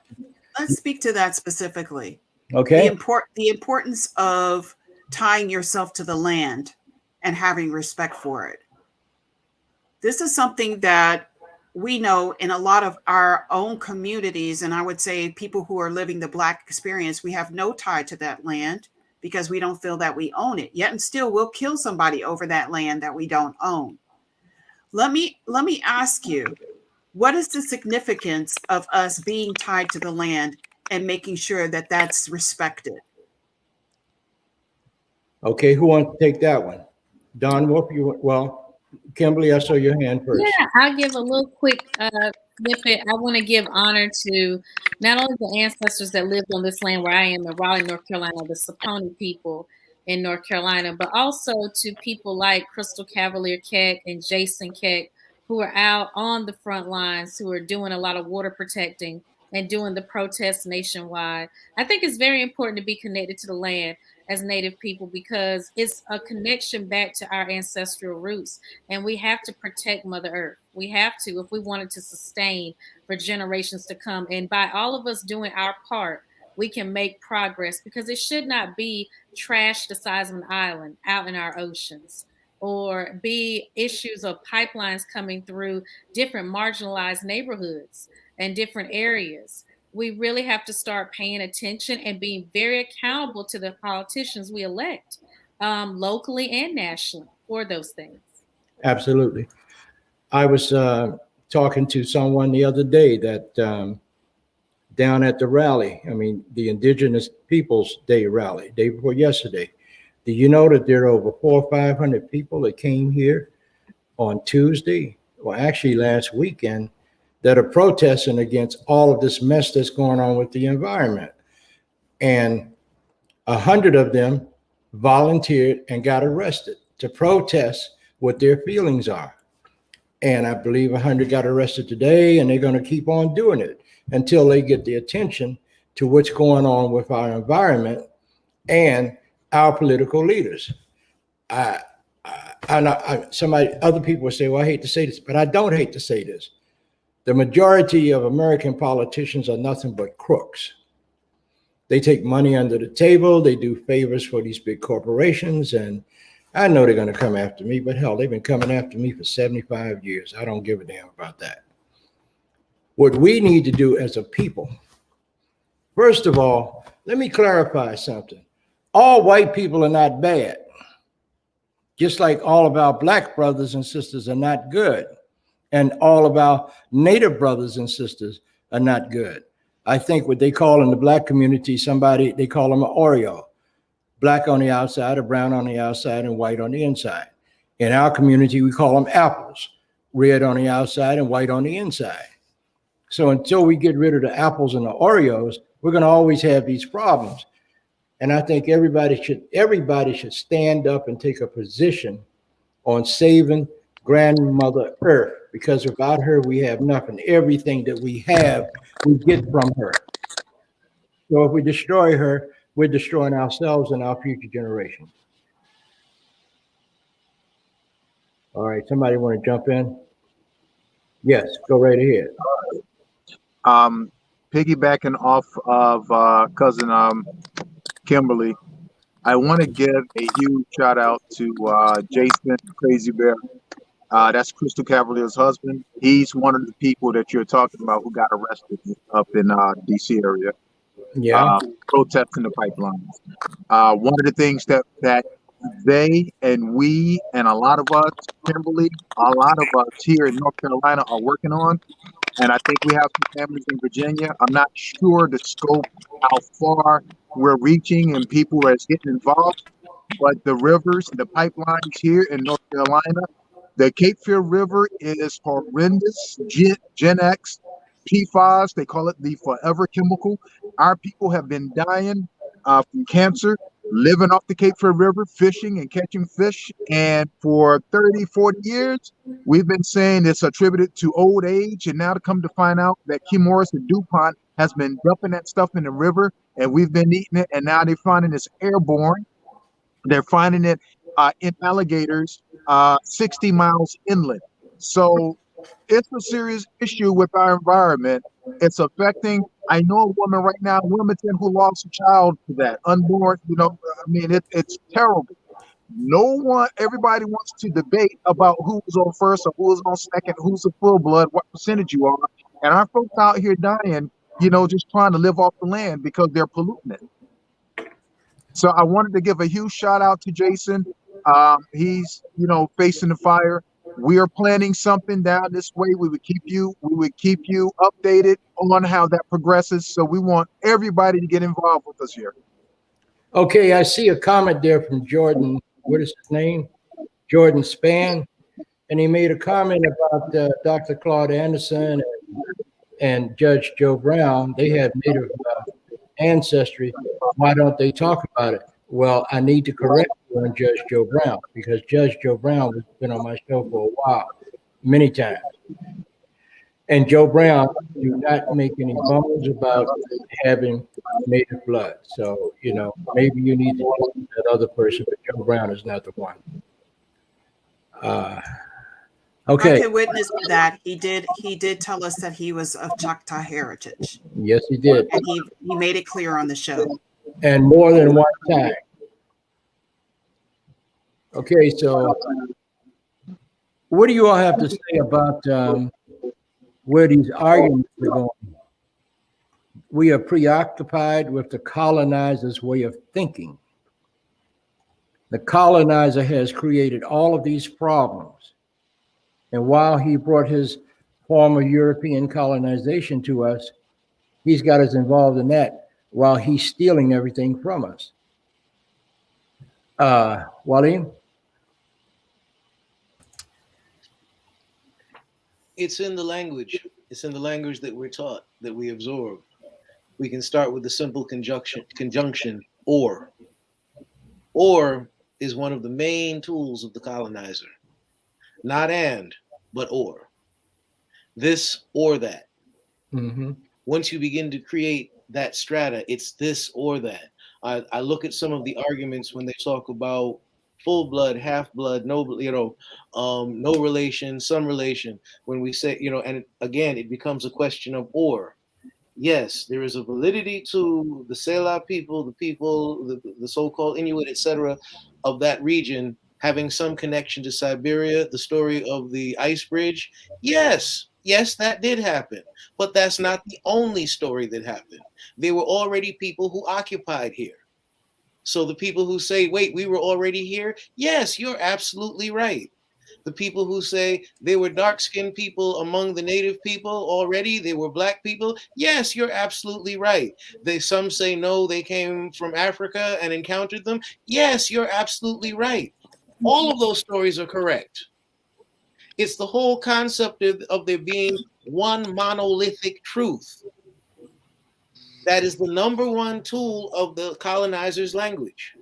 Let's speak to that specifically. Okay. The importance of tying yourself to the land and having respect for it. This is something that we know in a lot of our own communities, and I would say people who are living the Black experience, we have no tie to that land because we don't feel that we own it. Yet and still we'll kill somebody over that land that we don't own. Let me ask you, what is the significance of us being tied to the land and making sure that that's respected? Okay, who wants to take that one? Don Wolf, Kimberly, I saw your hand first. Yeah, I'll give a little quick snippet. I want to give honor to not only the ancestors that lived on this land where I am in Raleigh, North Carolina, the Saponi people in North Carolina, but also to people like Crystal Cavalier Keck and Jason Keck, who are out on the front lines, who are doing a lot of water protecting and doing the protests nationwide. I think it's very important to be connected to the land as Native people because it's a connection back to our ancestral roots. And we have to protect Mother Earth. We have to, if we want it to sustain for generations to come. And by all of us doing our part, we can make progress because it should not be trash the size of an island out in our oceans, or be issues of pipelines coming through different marginalized neighborhoods and different areas. We really have to start paying attention and being very accountable to the politicians we elect, locally and nationally, for those things. Absolutely. I was talking to someone the other day that down at the rally, I mean, the Indigenous Peoples Day rally, day before yesterday. Do you know that there are over 400 or 500 people that came here on Tuesday, or actually last weekend, that are protesting against all of this mess that's going on with the environment? And 100 of them volunteered and got arrested to protest what their feelings are. And I believe 100 got arrested today, and they're going to keep on doing it until they get the attention to what's going on with our environment and our political leaders. I other people will say, well, I hate to say this, but I don't hate to say this. The majority of American politicians are nothing but crooks. They take money under the table. They do favors for these big corporations. And I know they're going to come after me, but hell, they've been coming after me for 75 years. I don't give a damn about that. What we need to do as a people, first of all, let me clarify something. All white people are not bad. Just like all of our black brothers and sisters are not good. And all of our native brothers and sisters are not good. I think what they call in the black community, they call them an Oreo. Black on the outside, or brown on the outside, and white on the inside. In our community, we call them apples. Red on the outside and white on the inside. So until we get rid of the apples and the Oreos, we're going to always have these problems. And I think everybody should stand up and take a position on saving grandmother Earth, because without her, we have nothing. Everything that we have, we get from her. So if we destroy her, we're destroying ourselves and our future generations. All right, somebody want to jump in? Yes, go right ahead. Piggybacking off of cousin Kimberly, I want to give a huge shout out to Jason Crazy Bear. That's Crystal Cavalier's husband. He's one of the people that you're talking about who got arrested up in DC area. Yeah. Protesting the pipelines. One of the things that they and we and a lot of us, Kimberly, a lot of us here in North Carolina are working on, and I think we have some families in Virginia. I'm not sure the scope, how far we're reaching and people that's getting involved, but the rivers, the pipelines here in North Carolina, the Cape Fear River is horrendous. Gen X, PFAS, they call it the forever chemical. Our people have been dying from cancer, living off the Cape Fear River, fishing and catching fish. And for 30, 40 years, we've been saying it's attributed to old age. And now to come to find out that Chemours and DuPont has been dumping that stuff in the river, and we've been eating it. And now they're finding it's airborne. They're finding it in alligators 60 miles inland. So it's a serious issue with our environment. It's affecting, I know a woman right now in Wilmington who lost a child to that, unborn, I mean, it's terrible. Everybody wants to debate about who's on first or who's on second, who's a full blood, what percentage you are. And our folks out here dying, just trying to live off the land because they're polluting it. So I wanted to give a huge shout out to Jason. He's, facing the fire. We are planning something down this way. We would keep you updated on how that progresses. So we want everybody to get involved with us here. Okay, I see a comment there from Jordan. What is his name? Jordan Span. And he made a comment about Dr. Claude Anderson and Judge Joe Brown. They have Native ancestry. Why don't they talk about it? Well, I need to correct you on Judge Joe Brown, because Judge Joe Brown has been on my show for a while, many times. And Joe Brown do not make any bones about having native blood. So, maybe you need to talk to that other person, but Joe Brown is not the one. Okay. I can witness to that. He did tell us that he was of Choctaw heritage. Yes, he did. And he made it clear on the show. And more than one time. Okay, so what do you all have to say about where these arguments are going? We are preoccupied with the colonizer's way of thinking. The colonizer has created all of these problems. And while he brought his form of European colonization to us, he's got us involved in that while he's stealing everything from us. Mwalim? It's in the language. It's in the language that we're taught, that we absorb. We can start with the simple conjunction, or. Or is one of the main tools of the colonizer. Not and, but or. This or that. Mm-hmm. Once you begin to create that strata, it's this or that. I look at some of the arguments when they talk about full blood, half blood, no, no relation, some relation. When we say, and again, it becomes a question of or. Yes, there is a validity to the Sela people, the so-called Inuit, etc., of that region having some connection to Siberia, the story of the ice bridge. Yes, that did happen. But that's not the only story that happened. There were already people who occupied here. So the people who say, wait, we were already here? Yes, you're absolutely right. The people who say they were dark-skinned people among the native people already, they were black people. Yes, you're absolutely right. Some say no, they came from Africa and encountered them. Yes, you're absolutely right. All of those stories are correct. It's the whole concept of there being one monolithic truth. That is the number one tool of the colonizer's language.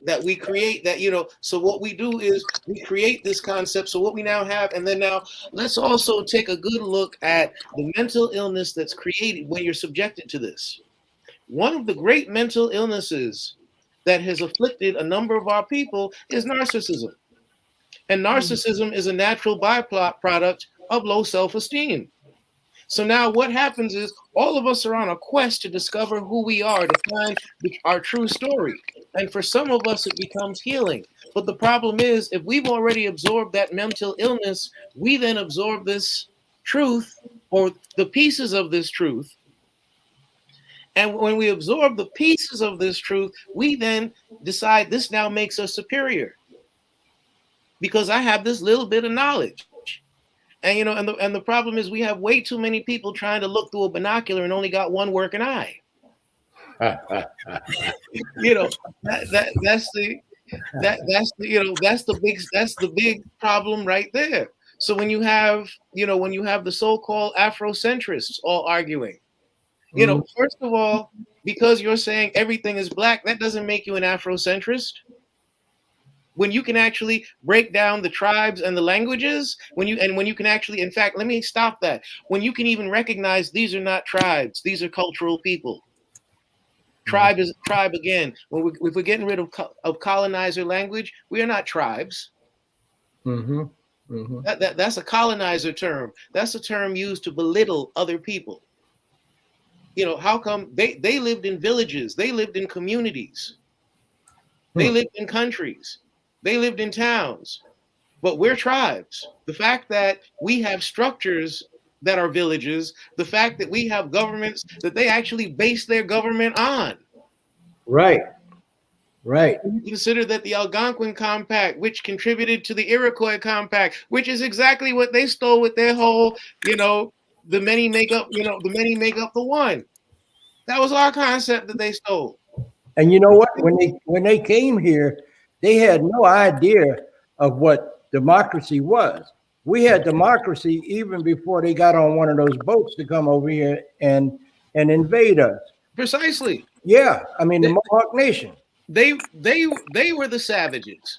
That we create that, so what we do is we create this concept. So what we now have, and then now let's also take a good look at the mental illness that's created when you're subjected to this. One of the great mental illnesses that has afflicted a number of our people is narcissism. And narcissism is a natural byproduct of low self-esteem. So now what happens is all of us are on a quest to discover who we are, to find our true story. And for some of us, it becomes healing. But the problem is, if we've already absorbed that mental illness, we then absorb this truth or the pieces of this truth. And when we absorb the pieces of this truth, we then decide this now makes us superior because I have this little bit of knowledge. And and the problem is we have way too many people trying to look through a binocular and only got one working eye. That's the big problem right there. So when you have the so-called Afrocentrists all arguing, first of all, because you're saying everything is black, that doesn't make you an Afrocentrist. When you can actually break down the tribes and the languages, when you can actually, in fact, let me stop that. When you can even recognize these are not tribes, these are cultural people. Tribe is tribe again. If we're getting rid of colonizer language, we are not tribes. That's a colonizer term. That's a term used to belittle other people. How come they lived in villages? They lived in communities. They lived in countries. They lived in towns, but we're tribes. The fact that we have structures that are villages, the fact that we have governments that they actually base their government on. Right. Consider that the Algonquin Compact, which contributed to the Iroquois Compact, which is exactly what they stole with their whole, the many make up the one. That was our concept that they stole. And you know what? When they came here, they had no idea of what democracy was. We had democracy even before they got on one of those boats to come over here and invade us. Precisely. Yeah, I mean the Mohawk Nation. They were the savages.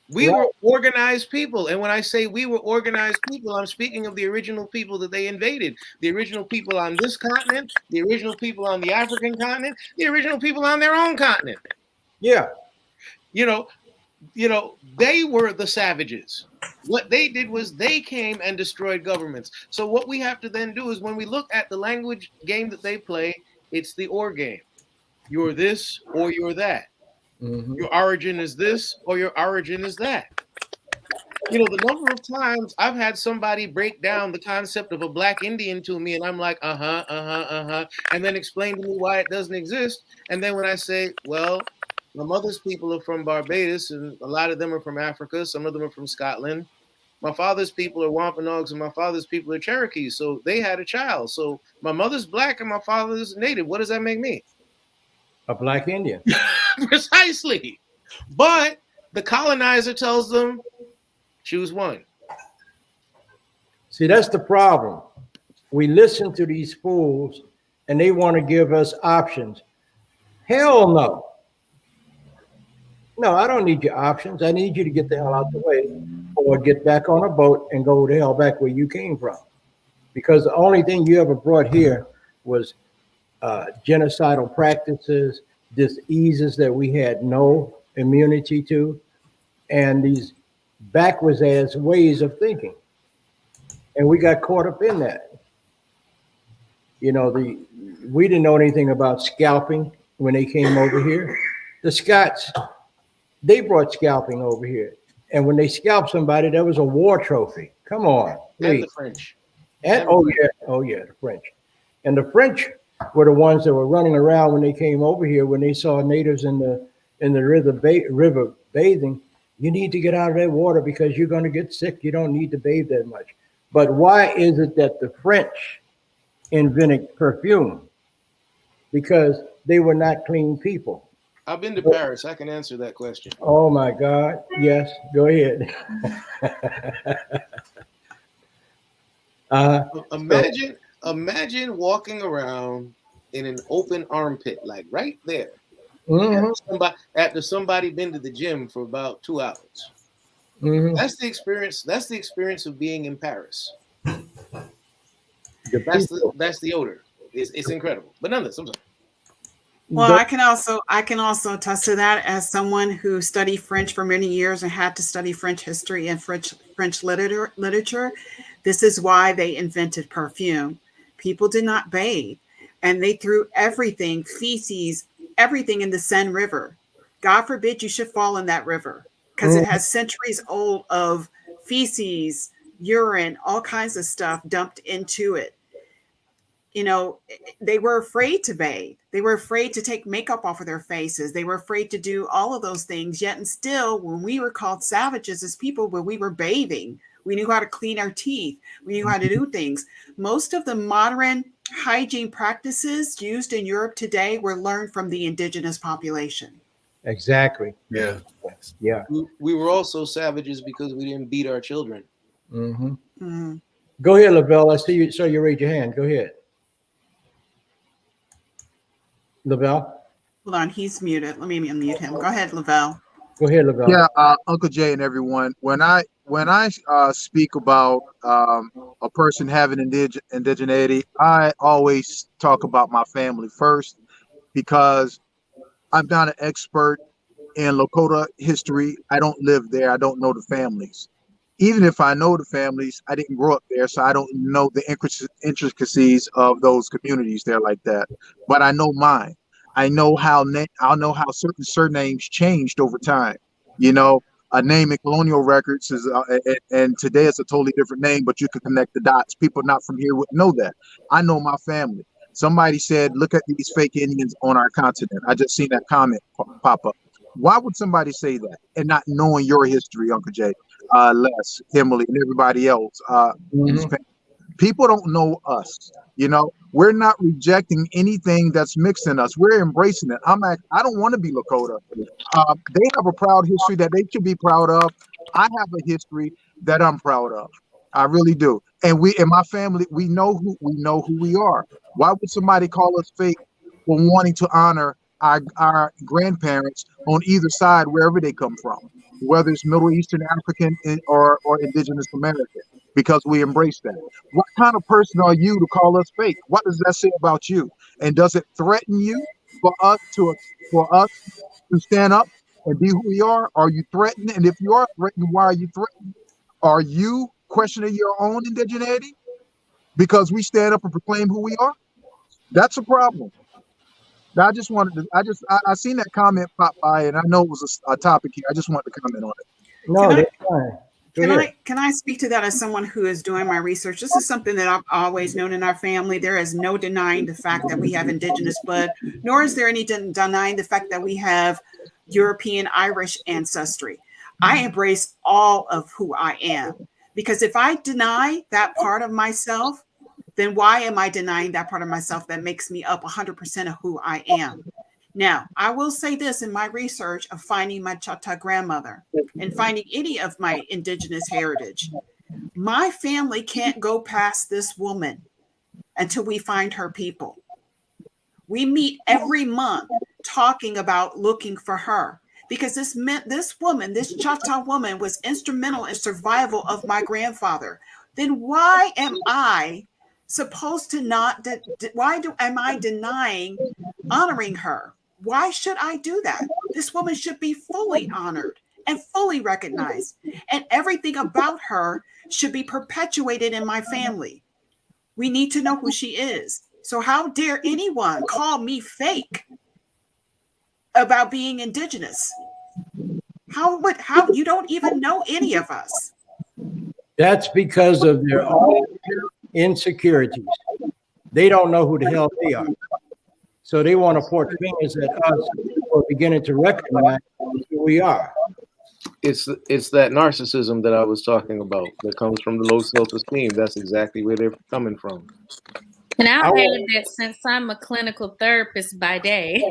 We were organized people. And when I say we were organized people, I'm speaking of the original people that they invaded. The original people on this continent, the original people on the African continent, the original people on their own continent. Yeah. They were the savages. What they did was they came and destroyed governments. So what we have to then do is when we look at the language game that they play, it's the or game. You're this or you're that. Your origin is this or your origin is that. The number of times I've had somebody break down the concept of a black Indian to me and I'm like, and then explain to me why it doesn't exist. And then when I say, well, my mother's people are from Barbados and a lot of them are from Africa. Some of them are from Scotland. My father's people are Wampanoags and my father's people are Cherokees. So they had a child. So my mother's black and my father's native. What does that make me? A black Indian. Precisely. But the colonizer tells them, choose one. See, that's the problem. We listen to these fools and they want to give us options. Hell no. No, I don't need your options. I need you to get the hell out the way or get back on a boat and go the hell back where you came from. Because the only thing you ever brought here was genocidal practices, diseases that we had no immunity to, and these backwards ass ways of thinking. And we got caught up in that. You know, we didn't know anything about scalping when they came over here. The Scots, they brought scalping over here. And when they scalped somebody, that was a war trophy. Come on, please. And the French. And oh yeah, the French. And the French were the ones that were running around when they came over here, when they saw natives in the river bathing. You need to get out of that water because you're going to get sick. You don't need to bathe that much. But why is it that the French invented perfume? Because they were not clean people. I've been to Paris. I can answer that question. Oh my God. Yes, go ahead. Imagine walking around in an open armpit, like right there. Mm-hmm. After somebody been to the gym for about 2 hours. Mm-hmm. That's the experience. That's the experience of being in Paris. That's the odor. It's incredible. But nonetheless, I'm sorry. Well, I can also attest to that as someone who studied French for many years and had to study French history and French literature. This is why they invented perfume. People did not bathe, and they threw everything, feces, everything in the Seine River. God forbid you should fall in that river because it has centuries old of feces, urine, all kinds of stuff dumped into it. You know, they were afraid to bathe. They were afraid to take makeup off of their faces. They were afraid to do all of those things. Yet and still, when we were called savages as people, when we were bathing, we knew how to clean our teeth. We knew how to do things. Most of the modern hygiene practices used in Europe today were learned from the indigenous population. Exactly. Yeah. Yeah. We were also savages because we didn't beat our children. Mm-hmm. Mm-hmm. Go ahead, Lovell. I see you. So you raise your hand. Go ahead. Lovell? Hold on, he's muted. Let me unmute him. Go ahead, Lovell. Go ahead, Lovell. Yeah, Uncle Jay and everyone. When I speak about a person having indigeneity, I always talk about my family first because I'm not an expert in Lakota history. I don't live there. I don't know the families. Even if I know the families, I didn't grow up there, so I don't know the intricacies of those communities there like that. But I know mine. I know how certain surnames changed over time. You know, a name in colonial records is, and today it's a totally different name, but you can connect the dots. People not from here would know that. I know my family. Somebody said, "Look at these fake Indians on our continent." I just seen that comment pop up. Why would somebody say that and not knowing your history, Uncle Jay? Les, Kimberly, and everybody else. People don't know us. You know, we're not rejecting anything that's mixed in us. We're embracing it. I don't want to be Lakota. They have a proud history that they should be proud of. I have a history that I'm proud of. I really do. And we, in my family, we know who we are. Why would somebody call us fake for wanting to honor our grandparents on either side, wherever they come from, whether it's Middle Eastern, African, or Indigenous American, because we embrace that. What kind of person are you to call us fake? What does that say about you? And does it threaten you for us to stand up and be who we are? Are you threatened? And if you are threatened, why are you threatened? Are you questioning your own indigeneity because we stand up and proclaim who we are? That's a problem. Now, I just wanted to, I seen that comment pop by, and I know it was a topic here. I just wanted to comment on it. No, that's fine. Can I speak to that as someone who is doing my research? This is something that I've always known in our family. There is no denying the fact that we have indigenous blood, nor is there any denying the fact that we have European Irish ancestry. I embrace all of who I am, because if I deny that part of myself, then why am I denying that part of myself that makes me up 100% of who I am? Now, I will say this in my research of finding my Choctaw grandmother and finding any of my indigenous heritage. My family can't go past this woman until we find her people. We meet every month talking about looking for her, because this woman, this Choctaw woman, was instrumental in survival of my grandfather. Then why am I supposed to not, am I denying honoring her? Why should I do that? This woman should be fully honored and fully recognized, and everything about her should be perpetuated in my family. We need to know who she is. So how dare anyone call me fake about being indigenous? How you don't even know any of us? That's because of their own insecurities. They don't know who the hell they are. So they want to point fingers at us who are beginning to recognize who we are. It's that narcissism that I was talking about that comes from the low self-esteem. That's exactly where they're coming from. And I'll add that since I'm a clinical therapist by day,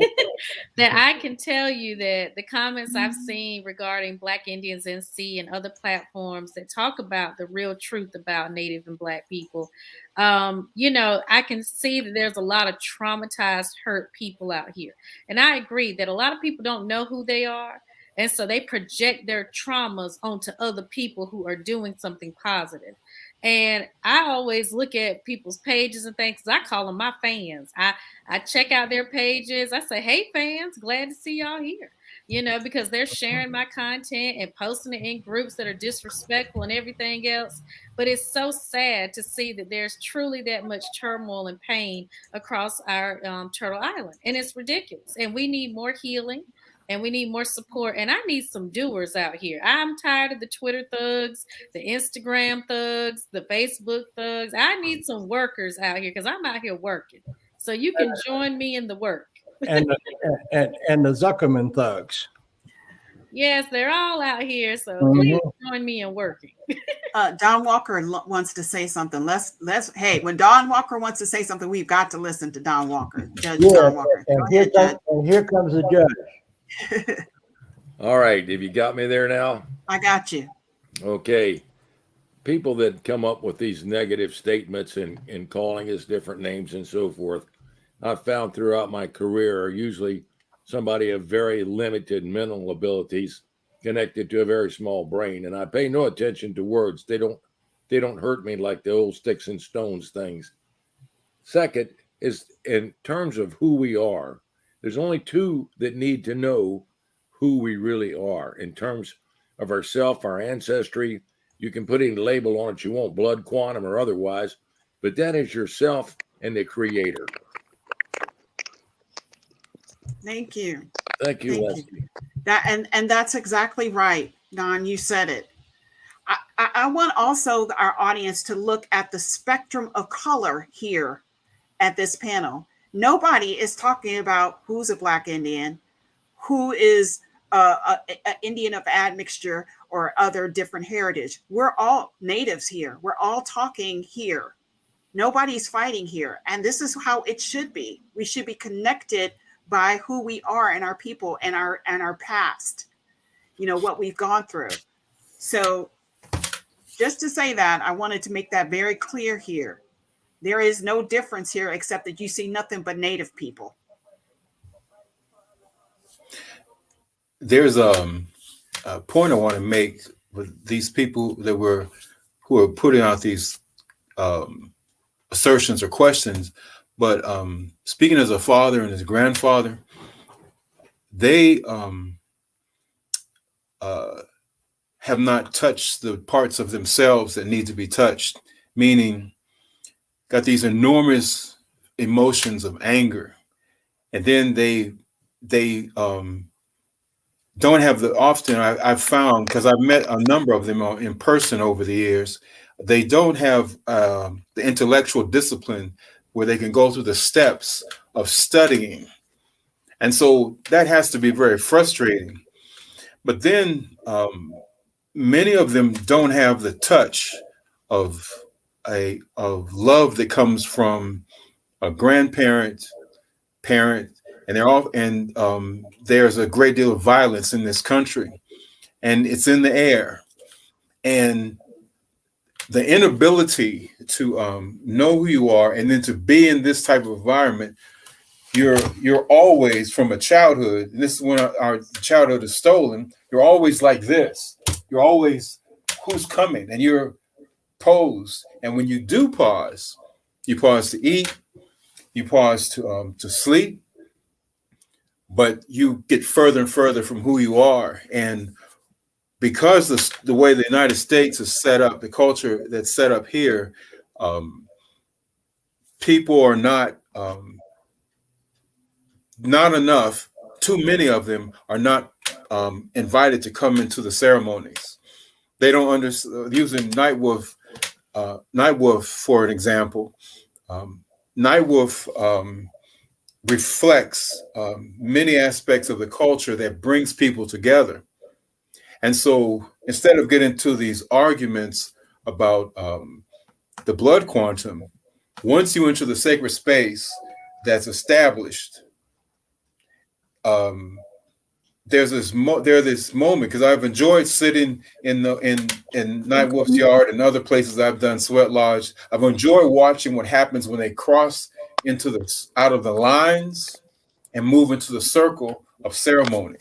that I can tell you that the comments I've seen regarding Black Indians NC and other platforms that talk about the real truth about Native and Black people, I can see that there's a lot of traumatized, hurt people out here. And I agree that a lot of people don't know who they are. And so they project their traumas onto other people who are doing something positive. And I always look at people's pages and things, because I call them my fans. I check out their pages. I say, hey, fans, glad to see y'all here, because they're sharing my content and posting it in groups that are disrespectful and everything else. But it's so sad to see that there's truly that much turmoil and pain across our Turtle Island. And it's ridiculous. And we need more healing. And we need more support. And I need some doers out here. I'm tired of the Twitter thugs, the Instagram thugs, the Facebook thugs. I need some workers out here because I'm out here working. So you can join me in the work. And the Zuckerman thugs. Yes, they're all out here. So please join me in working. Don Walker wants to say something. Hey, when Don Walker wants to say something, we've got to listen to Don Walker. Judge Don Walker. And here comes the judge. All right. Have you got me there now? I got you. Okay. People that come up with these negative statements and calling us different names and so forth, I've found throughout my career are usually somebody of very limited mental abilities connected to a very small brain. And I pay no attention to words. They don't hurt me like the old sticks and stones things. Second is in terms of who we are. There's only two that need to know who we really are in terms of ourself, our ancestry. You can put any label on it you want, blood, quantum, or otherwise, but that is yourself and the creator. Thank you. Thank you, Leslie. And that's exactly right, Don. You said it. I want also our audience to look at the spectrum of color here at this panel. Nobody is talking about who's a Black Indian, who is an Indian of admixture or other different heritage. We're all natives here. We're all talking here. Nobody's fighting here. And this is how it should be. We should be connected by who we are and our people and our past, what we've gone through. So just to say that, I wanted to make that very clear here. There is no difference here except that you see nothing but Native people. There's a point I want to make with these people who are putting out these assertions or questions. But speaking as a father and as a grandfather, they have not touched the parts of themselves that need to be touched, meaning got these enormous emotions of anger, and then they don't have the often I've found, because I've met a number of them in person over the years, they don't have the intellectual discipline where they can go through the steps of studying, and so that has to be very frustrating. But then many of them don't have the touch of love that comes from a grandparent, parent, and there's a great deal of violence in this country, and it's in the air, and the inability to know who you are and then to be in this type of environment, you're always from a childhood, and this is when our childhood is stolen. You're always like this. You're always who's coming, and you're posed. And when you do pause, you pause to eat, you pause to sleep, but you get further and further from who you are. And because the way the United States is set up, the culture that's set up here, people are not enough. Too many of them are not invited to come into the ceremonies. They don't understand. Using Nightwolf for an example, Nightwolf reflects many aspects of the culture that brings people together. And so instead of getting into these arguments about the blood quantum, once you enter the sacred space that's established, there's this moment, because I've enjoyed sitting in Nightwolf's yard and other places I've done Sweat Lodge. I've enjoyed watching what happens when they cross out of the lines and move into the circle of ceremony.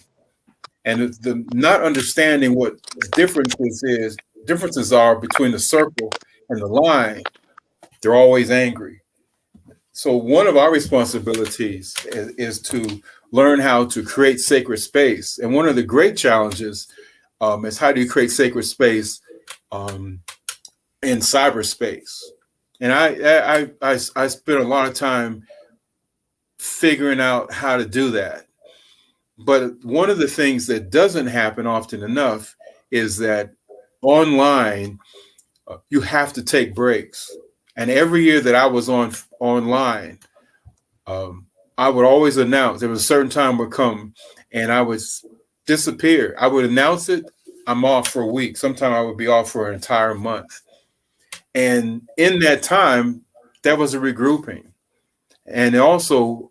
And the not understanding what differences are between the circle and the line, they're always angry. So one of our responsibilities is to learn how to create sacred space. And one of the great challenges is, how do you create sacred space in cyberspace? And I spent a lot of time figuring out how to do that. But one of the things that doesn't happen often enough is that online, you have to take breaks. And every year that I was online, I would always announce, there was a certain time would come and I would disappear. I would announce it, I'm off for a week. Sometimes I would be off for an entire month. And in that time, that was a regrouping. And also,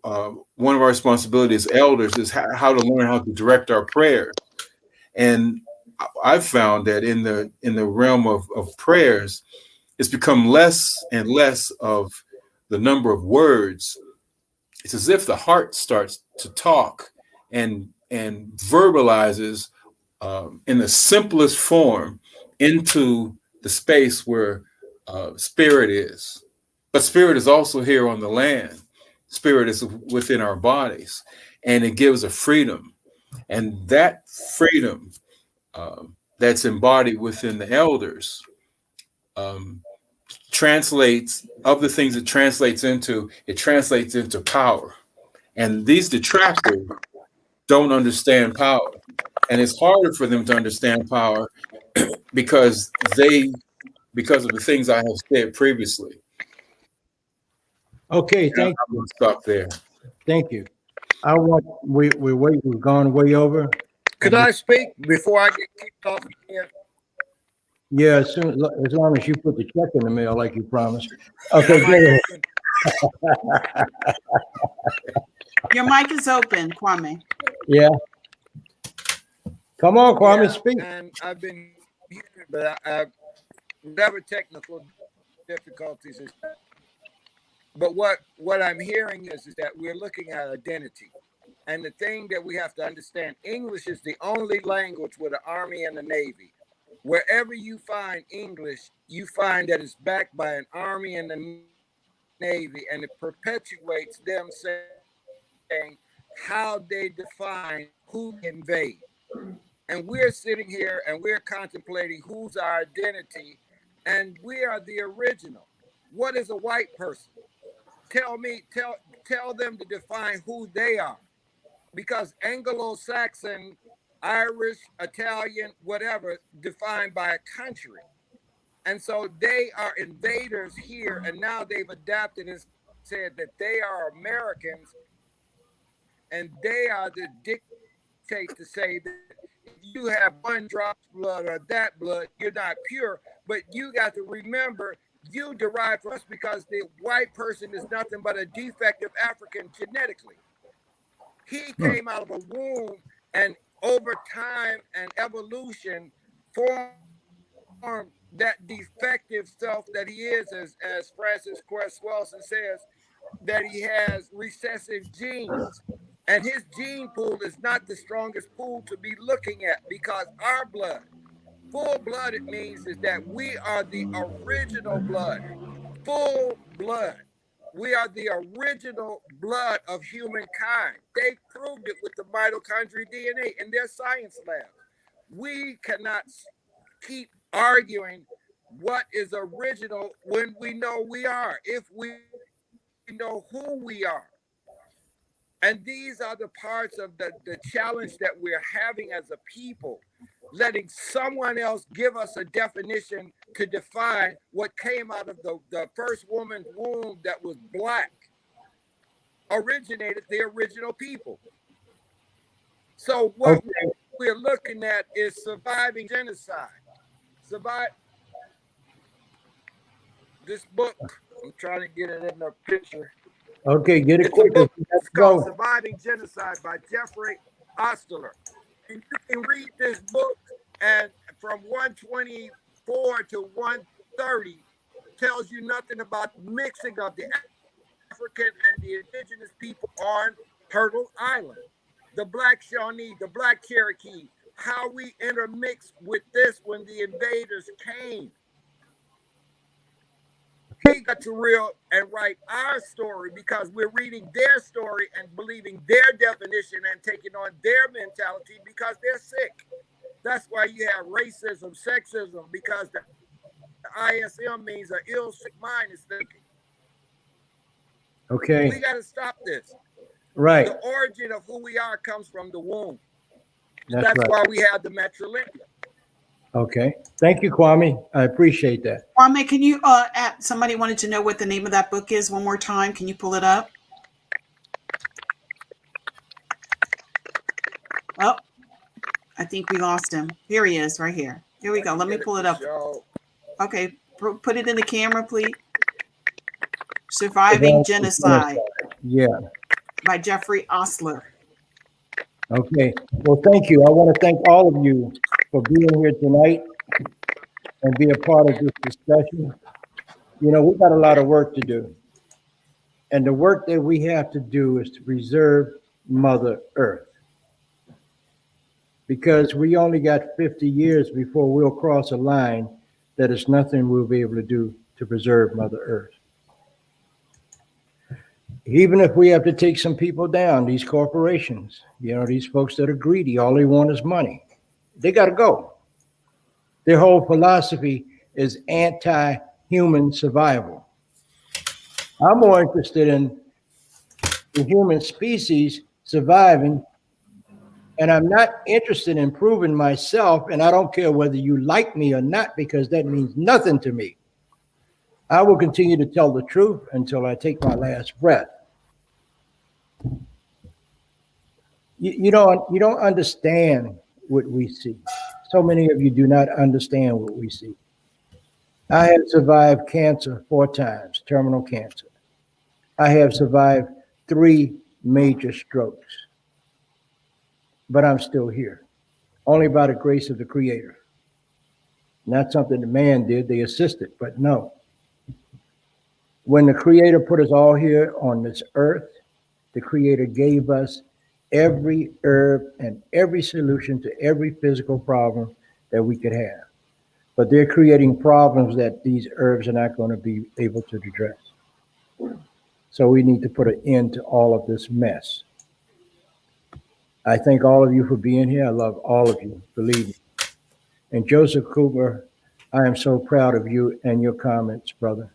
one of our responsibilities as elders is how to learn how to direct our prayers. And I've found that in the realm of prayers, it's become less and less of the number of words. It's as if the heart starts to talk and verbalizes in the simplest form into the space where spirit is. But spirit is also here on the land. Spirit is within our bodies, and it gives a freedom. And that freedom that's embodied within the elders translates, of the things it translates into power. And these detractors don't understand power. And it's harder for them to understand power because of the things I have said previously. Okay, thank I'm gonna stop there. you. We've gone way over. Could I speak before I get kicked off here? Yeah, as long as you put the check in the mail like you promised. Okay, go ahead. Your mic is open, Kwame. Yeah. Come on, Kwame, speak. And I've been here, but I've whatever technical difficulties is. But what I'm hearing is that we're looking at identity. And the thing that we have to understand, English is the only language with an army and a navy. Wherever you find English, you find that it's backed by an army and a navy, and it perpetuates them saying how they define who invade. And we're sitting here and we're contemplating who's our identity, and we are the original. What is a white person? Tell them to define who they are. Because Anglo-Saxon, Irish, Italian, whatever, defined by a country. And so they are invaders here, and now they've adapted and said that they are Americans, and they are the dictate to say that if you have one drop of blood or that blood, you're not pure. But you got to remember, you derive from us because the white person is nothing but a defective African genetically. He came out of a womb, and over time and evolution formed that defective self that he is, as Francis Welsing says, that he has recessive genes. And his gene pool is not the strongest pool to be looking at, because our blood, full-blooded, means is that we are the original blood, full blood. We are the original blood of humankind. They proved it with the mitochondrial DNA in their science lab. We cannot keep arguing what is original when we know we are, if we know who we are. And these are the parts of the challenge that we're having as a people, letting someone else give us a definition to define what came out of the first woman's womb that was black, originated the original people. So what we're looking at is surviving genocide. This book, I'm trying to get it in the picture. Okay, get it It's quick. a book. Let's It's called go. Surviving Genocide by Jeffrey Ostler. And you can read this book, and from 124 to 130 tells you nothing about mixing of the African and the indigenous people on Turtle Island, the Black Shawnee, the Black Cherokee, how we intermixed with this when the invaders came. We got to reel and write our story because we're reading their story and believing their definition and taking on their mentality because they're sick. That's why you have racism, sexism, because the ISM means an ill sick mind is thinking. Okay. We got to stop this. Right. The origin of who we are comes from the womb. That's That's right. why we have the matrilineal. Okay. Thank you, Kwame. I appreciate that. Kwame, can you, somebody wanted to know what the name of that book is one more time. Can you pull it up? Oh, I think we lost him. Here he is, right here. Here we go. Let me pull it up. Okay, put it in the camera, please. Surviving Genocide. Yeah. By Jeffrey Ostler. Okay. Well, thank you. I want to thank all of you for being here tonight and be a part of this discussion. You know, we've got a lot of work to do. And the work that we have to do is to preserve Mother Earth. Because we only got 50 years before we'll cross a line that is nothing we'll be able to do to preserve Mother Earth. Even if we have to take some people down, these corporations, you know, these folks that are greedy, all they want is money. They got to go. Their whole philosophy is anti-human survival. I'm more interested in the human species surviving, and I'm not interested in proving myself, and I don't care whether you like me or not, because that means nothing to me. I will continue to tell the truth until I take my last breath. You don't understand what we see. So many of you do not understand what we see. I have survived cancer 4 times, terminal cancer. I have survived 3 major strokes, but I'm still here, only by the grace of the Creator. Not something the man did, they assisted, but no. When the Creator put us all here on this earth, the Creator gave us every herb and every solution to every physical problem that we could have. But they're creating problems that these herbs are not going to be able to address. So we need to put an end to all of this mess. I thank all of you for being here. I love all of you, believe me. And Joseph Cooper, I am so proud of you and your comments, brother.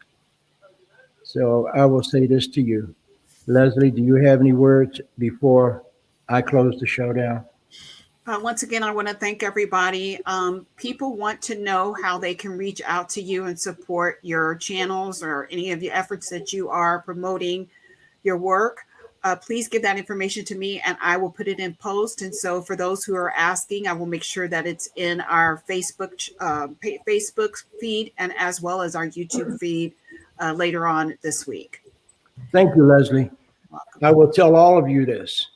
So I will say this to you. Leslie, do you have any words before I close the show down? Once again, I want to thank everybody. People want to know how they can reach out to you and support your channels or any of the efforts that you are promoting your work. Please give that information to me and I will put it in post. And so for those who are asking, I will make sure that it's in our Facebook feed and as well as our YouTube feed later on this week. Thank you, Leslie. I will tell all of you this.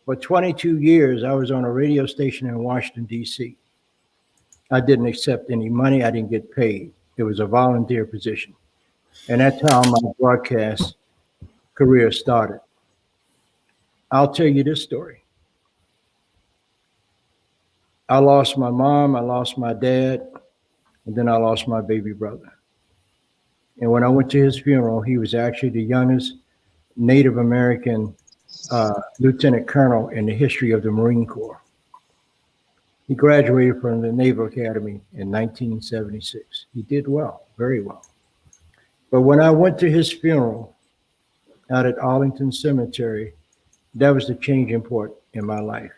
For 22 years, I was on a radio station in Washington, D.C. I didn't accept any money. I didn't get paid. It was a volunteer position. And that's how my broadcast career started. I'll tell you this story. I lost my mom, I lost my dad, and then I lost my baby brother. And when I went to his funeral, he was actually the youngest Native American lieutenant colonel in the history of the Marine Corps. He graduated from the Naval Academy in 1976. He did well, very well. But when I went to his funeral out at Arlington Cemetery, that was the changing point in my life.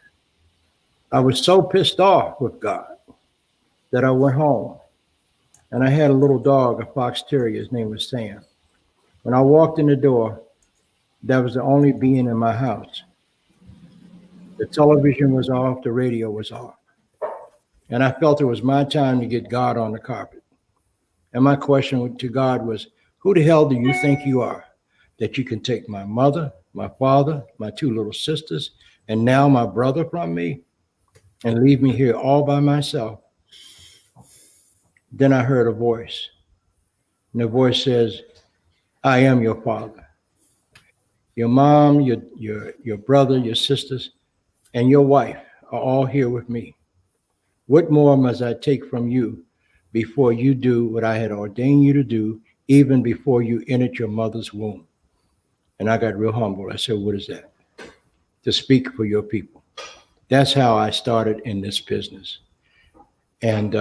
I was so pissed off with God that I went home, and I had a little dog, a fox terrier. His name was Sam. When I walked in the door, that was the only being in my house. The television was off, the radio was off. And I felt it was my time to get God on the carpet. And my question to God was, who the hell do you think you are that you can take my mother, my father, my two little sisters, and now my brother from me and leave me here all by myself? Then I heard a voice. And the voice says, I am your father. Your mom, your brother, your sisters, and your wife are all here with me. What more must I take from you before you do what I had ordained you to do, even before you entered your mother's womb? And I got real humble. I said, what is that? To speak for your people. That's how I started in this business. And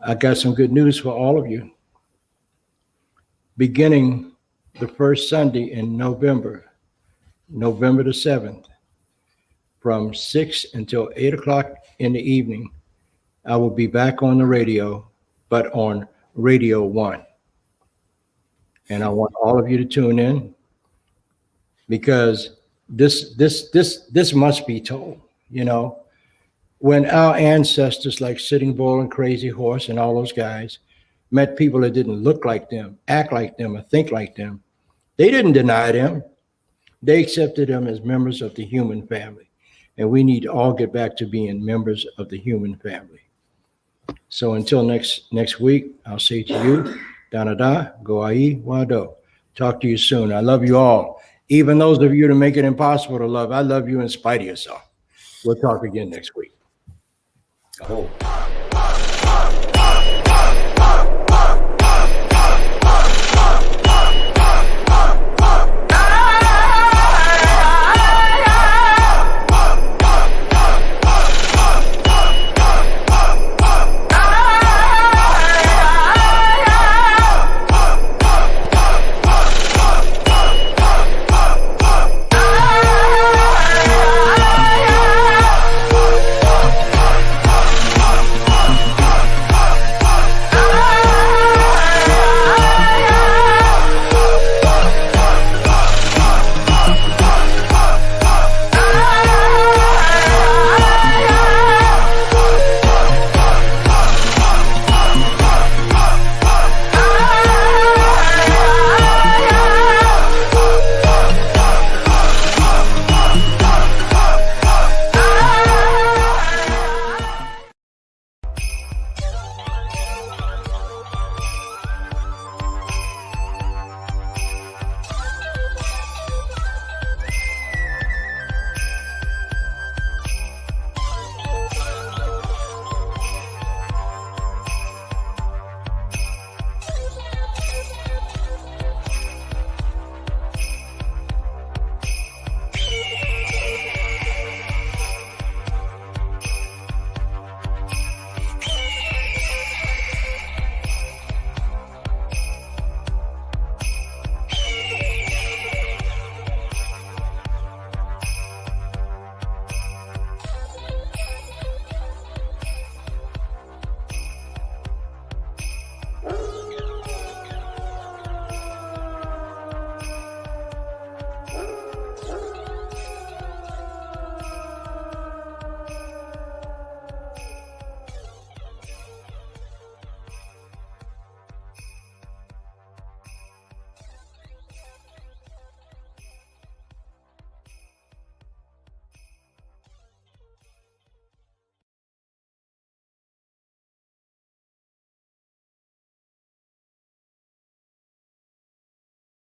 I got some good news for all of you. Beginning the first Sunday in November the 7th, from 6 until 8 o'clock in the evening, I will be back on the radio, but on Radio 1. And I want all of you to tune in, because this must be told. You know, when our ancestors like Sitting Bull and Crazy Horse and all those guys met people that didn't look like them, act like them, or think like them, they didn't deny them. They accepted them as members of the human family. And we need to all get back to being members of the human family. So until next week, I'll say to you, Danada, Goai, Wado. Talk to you soon. I love you all. Even those of you that make it impossible to love, I love you in spite of yourself. We'll talk again next week. Oh.